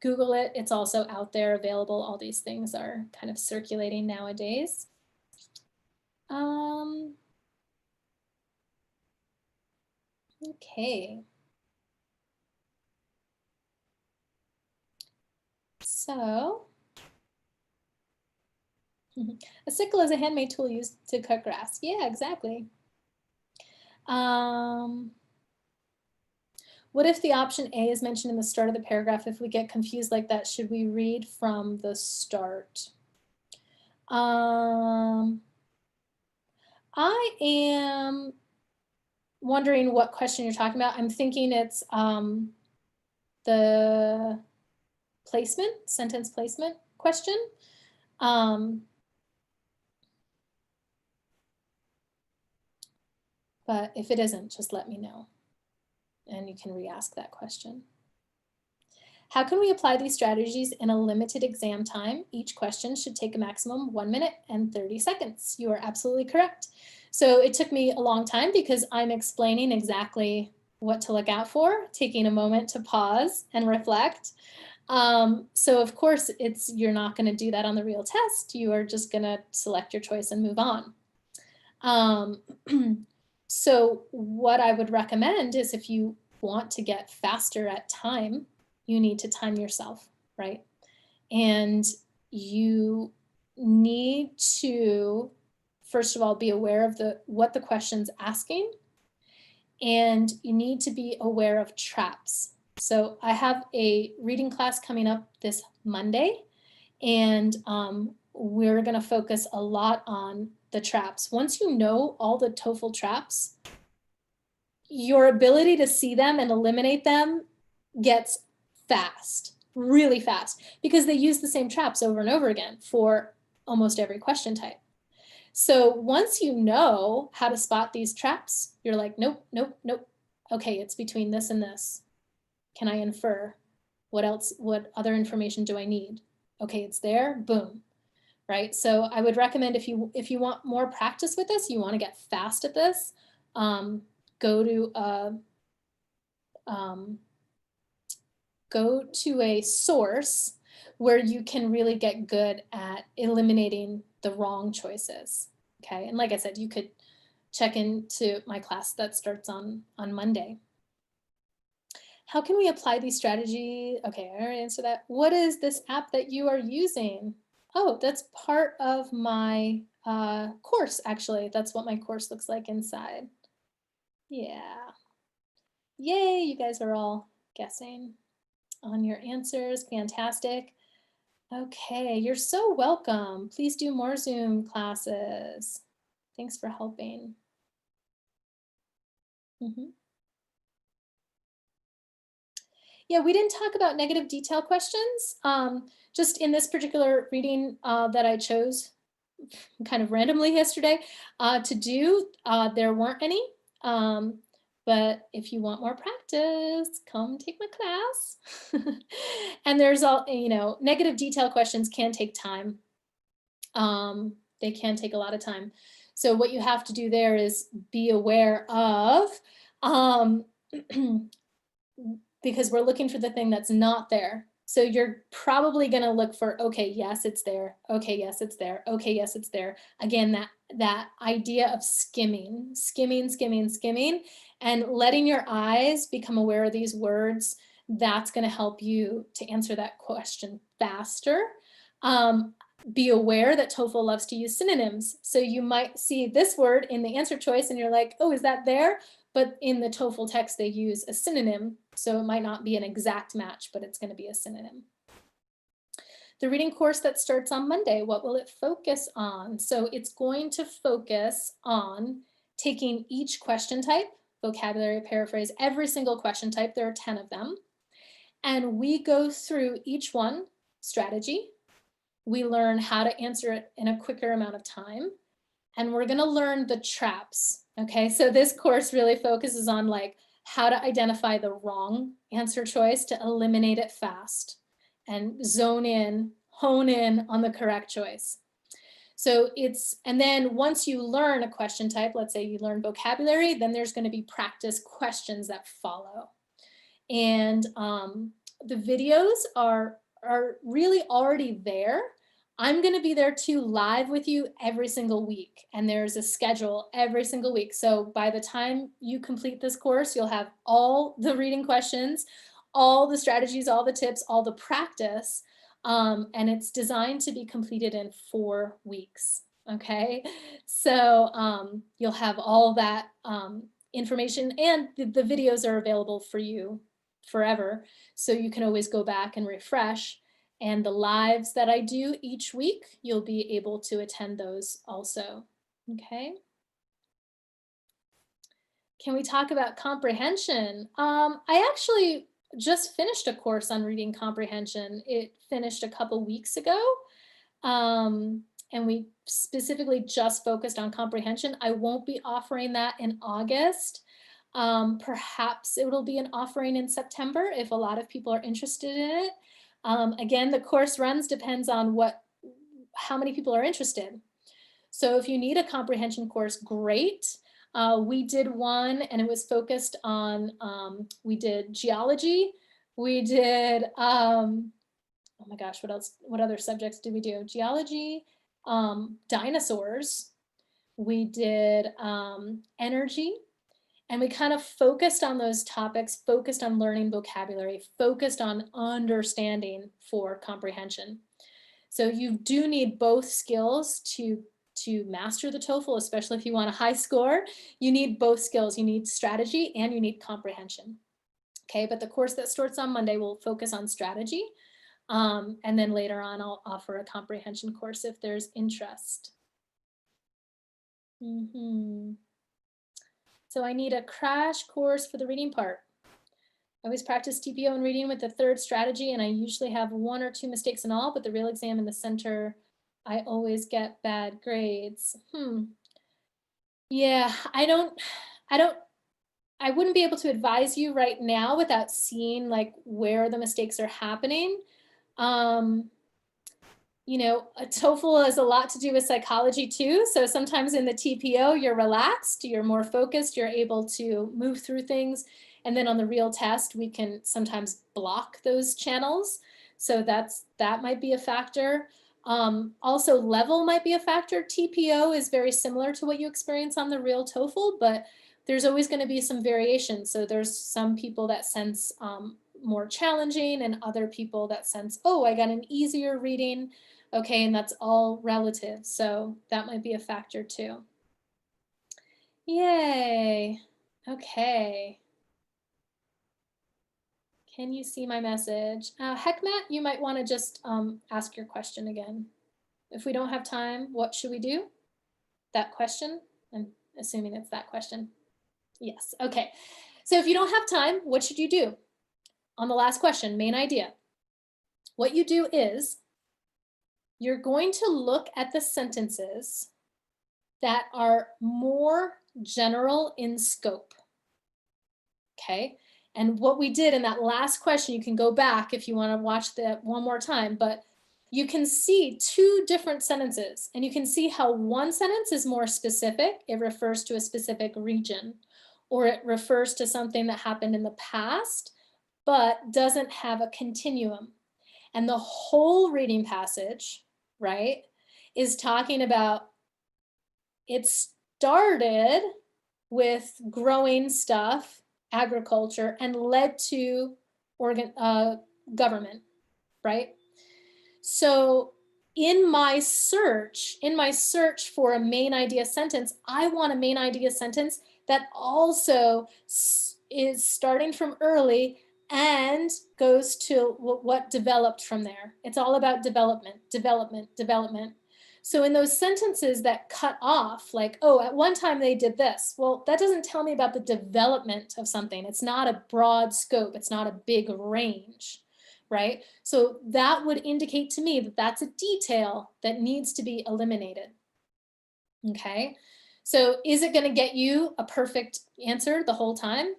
Google it, it's also out there available. All these things are kind of circulating nowadays. Okay. So, a sickle is a handmade tool used to cut grass. Yeah, exactly. What if the option A is mentioned in the start of the paragraph? If we get confused like that, should we read from the start? I am wondering what question you're talking about. I'm thinking it's the placement, sentence placement question. But if it isn't, just let me know and you can re-ask that question. How can we apply these strategies in a limited exam time? Each question should take a maximum 1 minute and 30 seconds. You are absolutely correct. So it took me a long time because I'm explaining exactly what to look out for, taking a moment to pause and reflect. So of course, you're not going to do that on the real test. You are just going to select your choice and move on. So what I would recommend is if you want to get faster at time, you need to time yourself, right? And you need to, first of all, be aware of what the question's asking, and you need to be aware of traps. So I have a reading class coming up this Monday, and we're going to focus a lot on the traps. Once you know all the TOEFL traps, your ability to see them and eliminate them gets fast, really fast, because they use the same traps over and over again for almost every question type. So once you know how to spot these traps, you're like, nope, nope, nope. Okay, it's between this and this. Can I infer? What else? What other information do I need? Okay, it's there, boom, right? So I would recommend if you want more practice with this, you want to get fast at this, go to a source where you can really get good at eliminating the wrong choices, okay? And like I said, you could check into my class that starts on Monday. How can we apply these strategies? Okay, I already answered that. What is this app that you are using? Oh, that's part of my course, actually. That's what my course looks like inside. Yeah. Yay, you guys are all guessing on your answers. Fantastic. Okay, you're so welcome. Please do more Zoom classes. Thanks for helping. Yeah, we didn't talk about negative detail questions. Just in this particular reading that I chose kind of randomly yesterday to do, there weren't any. But if you want more practice, come take my class. And there's all, negative detail questions can take time. They can take a lot of time. So what you have to do there is be aware of because we're looking for the thing that's not there. So you're probably going to look for, okay, yes, it's there. Okay, yes, it's there. Okay, yes, it's there. Again, that idea of skimming, and letting your eyes become aware of these words, that's going to help you to answer that question faster. Be aware that TOEFL loves to use synonyms. So you might see this word in the answer choice and you're like, oh, is that there? But in the TOEFL text, they use a synonym. So it might not be an exact match, but it's going to be a synonym. The reading course that starts on Monday, what will it focus on? So it's going to focus on taking each question type, vocabulary, paraphrase, every single question type. There are 10 of them. And we go through each one, strategy. We learn how to answer it in a quicker amount of time. And we're going to learn the traps. Okay, so this course really focuses on like how to identify the wrong answer choice to eliminate it fast and zone in, hone in on the correct choice. So and then once you learn a question type, let's say you learn vocabulary, then there's going to be practice questions that follow. And the videos are really already there. I'm going to be there too, live with you every single week. And there's a schedule every single week. So by the time you complete this course, you'll have all the reading questions, all the strategies, all the tips, all the practice. And it's designed to be completed in 4 weeks. Okay, so you'll have all that information, and the videos are available for you forever. So you can always go back and refresh. And the lives that I do each week, you'll be able to attend those also. Okay. Can we talk about comprehension? I actually just finished a course on reading comprehension. It finished a couple weeks ago. And we specifically just focused on comprehension. I won't be offering that in August. Perhaps it will be an offering in September if a lot of people are interested in it. Again, the course runs depends on how many people are interested. So if you need a comprehension course, great. We did one and it was focused on, we did geology. We did, oh my gosh, what else? What other subjects did we do? Geology, dinosaurs. We did energy. And we kind of focused on those topics, focused on learning vocabulary, focused on understanding for comprehension. So you do need both skills to master the TOEFL, especially if you want a high score. You need both skills. You need strategy and you need comprehension. Okay, but the course that starts on Monday will focus on strategy. And then later on, I'll offer a comprehension course if there's interest. So I need a crash course for the reading part. I always practice TPO and reading with the 3rd strategy, and I usually have 1 or 2 mistakes in all, but the real exam in the center, I always get bad grades. Yeah, I wouldn't be able to advise you right now without seeing like where the mistakes are happening. You know, a TOEFL has a lot to do with psychology too. So sometimes in the TPO, you're relaxed, you're more focused, you're able to move through things. And then on the real test, we can sometimes block those channels. So that might be a factor. Also, level might be a factor. TPO is very similar to what you experience on the real TOEFL, but there's always going to be some variation. So there's some people that sense more challenging and other people that sense, oh, I got an easier reading. Okay, and that's all relative. So that might be a factor too. Yay. Okay. Can you see my message? Heckmat, you might want to just ask your question again. If we don't have time, what should we do? That question? I'm assuming it's that question. Yes, okay. So if you don't have time, what should you do? On the last question, main idea. What you do is you're going to look at the sentences that are more general in scope. Okay, and what we did in that last question, you can go back if you want to watch that one more time, but you can see 2 different sentences and you can see how one sentence is more specific. It refers to a specific region or it refers to something that happened in the past but doesn't have a continuum. And the whole reading passage, right, is talking about it started with growing stuff, agriculture, and led to government, right? So in my search for a main idea sentence, I want a main idea sentence that also is starting from early and goes to what developed from there. It's all about development, development, development. So in those sentences that cut off, like, oh, at one time they did this, well, that doesn't tell me about the development of something. It's not a broad scope. It's not a big range, right? So that would indicate to me that that's a detail that needs to be eliminated. Okay, so is it going to get you a perfect answer the whole time?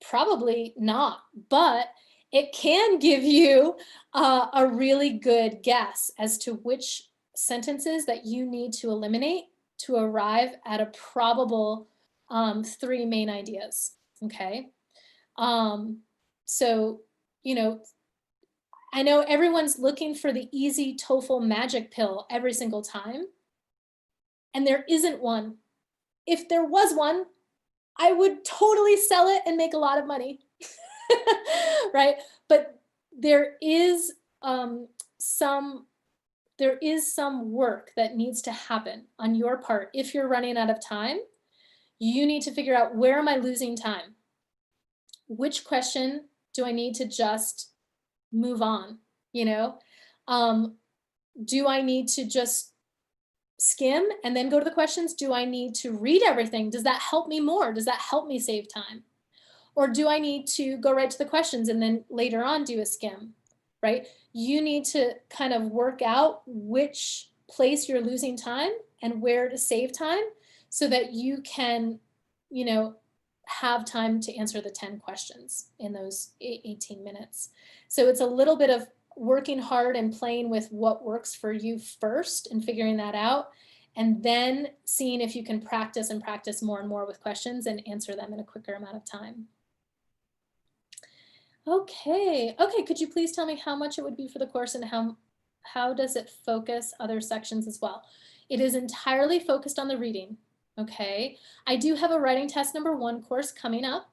Probably not, but it can give you a really good guess as to which sentences that you need to eliminate to arrive at a probable 3 main ideas. Okay, so, you know, I know everyone's looking for the easy TOEFL magic pill every single time, and there isn't one. If there was one, I would totally sell it and make a lot of money, right? But there is some work that needs to happen on your part. If you're running out of time, you need to figure out, where am I losing time? Which question do I need to just move on? You know, do I need to just skim and then go to the questions? Do I need to read everything? Does that help me more? Does that help me save time? Or do I need to go right to the questions and then later on do a skim, right? You need to kind of work out which place you're losing time and where to save time so that you can, you know, have time to answer the 10 questions in those 18 minutes. So it's a little bit of working hard and playing with what works for you first and figuring that out, and then seeing if you can practice and practice more and more with questions and answer them in a quicker amount of time. Okay, could you please tell me how much it would be for the course and how does it focus other sections as well? It is entirely focused on the reading, okay? I do have a writing test number 1 course coming up.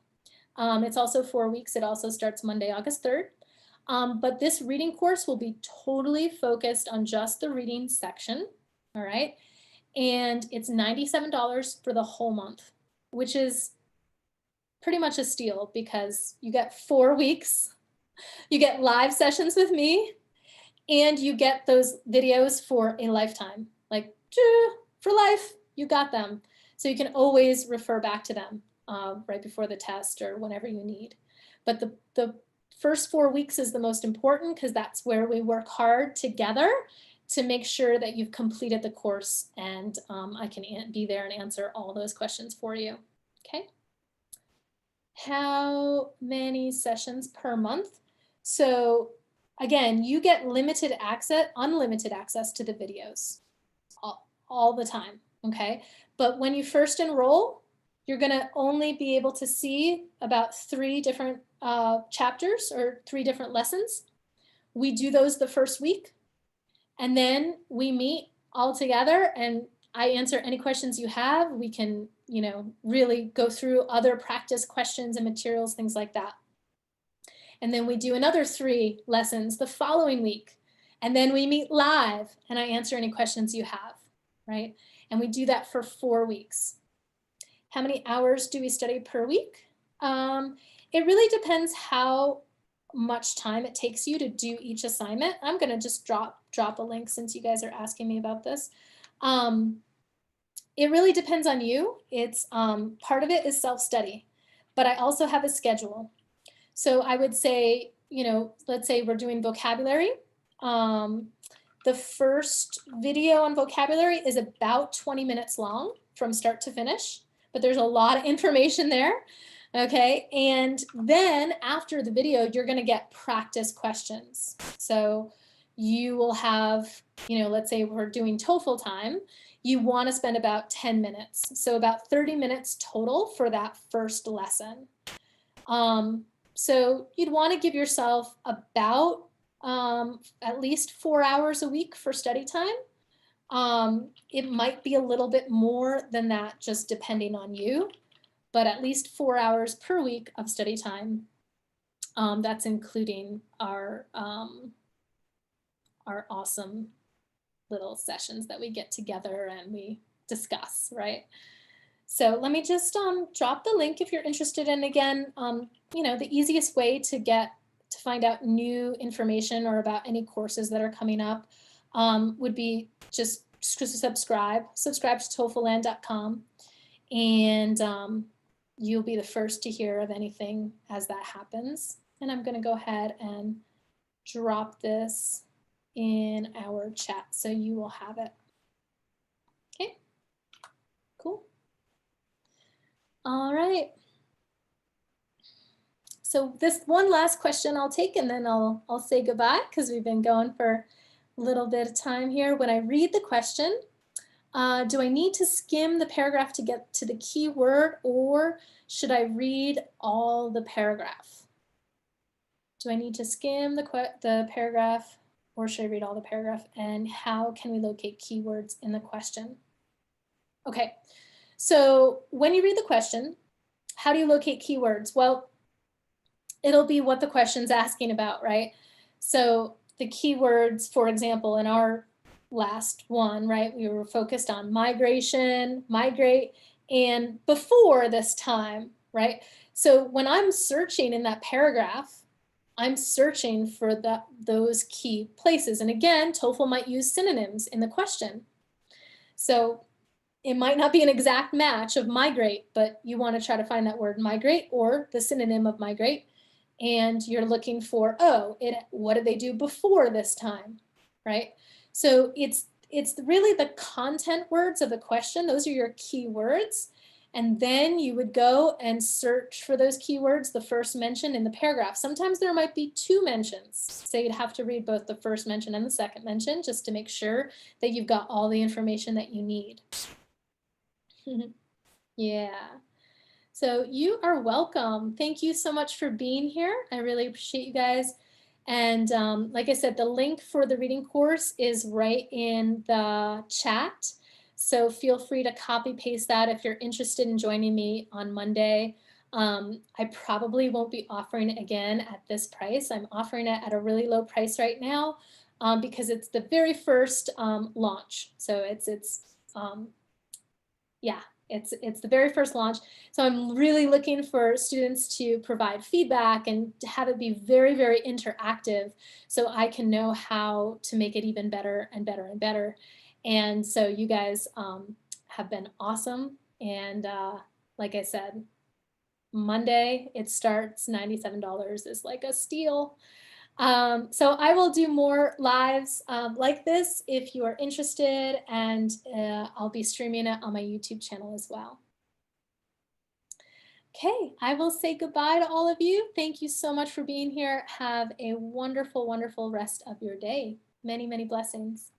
It's also 4 weeks. It also starts Monday, August 3rd. But this reading course will be totally focused on just the reading section, all right? And it's $97 for the whole month, which is pretty much a steal because you get 4 weeks, you get live sessions with me, and you get those videos for a lifetime. Like, for life, you got them. So you can always refer back to them right before the test or whenever you need. But the first 4 weeks is the most important because that's where we work hard together to make sure that you've completed the course, and I can be there and answer all those questions for you. Okay. How many sessions per month? So again, you get unlimited access to the videos all the time, okay? But when you first enroll, you're gonna only be able to see about 3 different chapters or 3 different lessons. We do those the first week, and then we meet all together and I answer any questions you have. We can, you know, really go through other practice questions and materials, things like that. And then we do another 3 lessons the following week. And then we meet live and I answer any questions you have, right? And we do that for 4 weeks. How many hours do we study per week? It really depends how much time it takes you to do each assignment. I'm gonna just drop a link since you guys are asking me about this. It really depends on you. It's part of it is self-study, but I also have a schedule. So I would say, you know, let's say we're doing vocabulary. The first video on vocabulary is about 20 minutes long from start to finish, but there's a lot of information there. Okay, and then after the video, you're going to get practice questions. So you will have, you know, let's say we're doing TOEFL time, you want to spend about 10 minutes. So about 30 minutes total for that first lesson. So you'd want to give yourself about at least 4 hours a week for study time. It might be a little bit more than that, just depending on you, but at least 4 hours per week of study time. That's including our awesome little sessions that we get together and we discuss, right? So let me just drop the link if you're interested. And again, you know, the easiest way to find out new information or about any courses that are coming up would be just subscribe to TOEFLland.com, and you'll be the first to hear of anything as that happens. And I'm going to go ahead and drop this in our chat so you will have it. Okay, cool. All right. So this one last question I'll take, and then I'll say goodbye because we've been going for a little bit of time here. When I read the question, do I need to skim the paragraph to get to the key word, or should I read all the paragraph? Do I need to skim the paragraph, or should I read all the paragraph? And how can we locate keywords in the question? Okay, so when you read the question, how do you locate keywords? Well, it'll be what the question's asking about, right? So the keywords, for example, in our last one, right, we were focused on migration, migrate, and before this time, right? So when I'm searching in that paragraph, I'm searching for those key places. And again, TOEFL might use synonyms in the question. So it might not be an exact match of migrate, but you want to try to find that word migrate or the synonym of migrate. And you're looking for, what did they do before this time, right? So it's really the content words of the question. Those are your key words. And then you would go and search for those keywords, the first mention in the paragraph. Sometimes there might be two mentions. So you'd have to read both the first mention and the second mention just to make sure that you've got all the information that you need. Yeah. So you are welcome. Thank you so much for being here. I really appreciate you guys. And like I said, the link for the reading course is right in the chat. So feel free to copy paste that if you're interested in joining me on Monday. I probably won't be offering it again at this price. I'm offering it at a really low price right now because it's the very first launch. So it's the very first launch. So I'm really looking for students to provide feedback and to have it be very, very interactive so I can know how to make it even better and better and better. And so you guys have been awesome. And like I said, Monday it starts, $97 is like a steal. So I will do more lives like this if you are interested, and I'll be streaming it on my YouTube channel as well. Okay, I will say goodbye to all of you. Thank you so much for being here. Have a wonderful, wonderful rest of your day. Many, many blessings.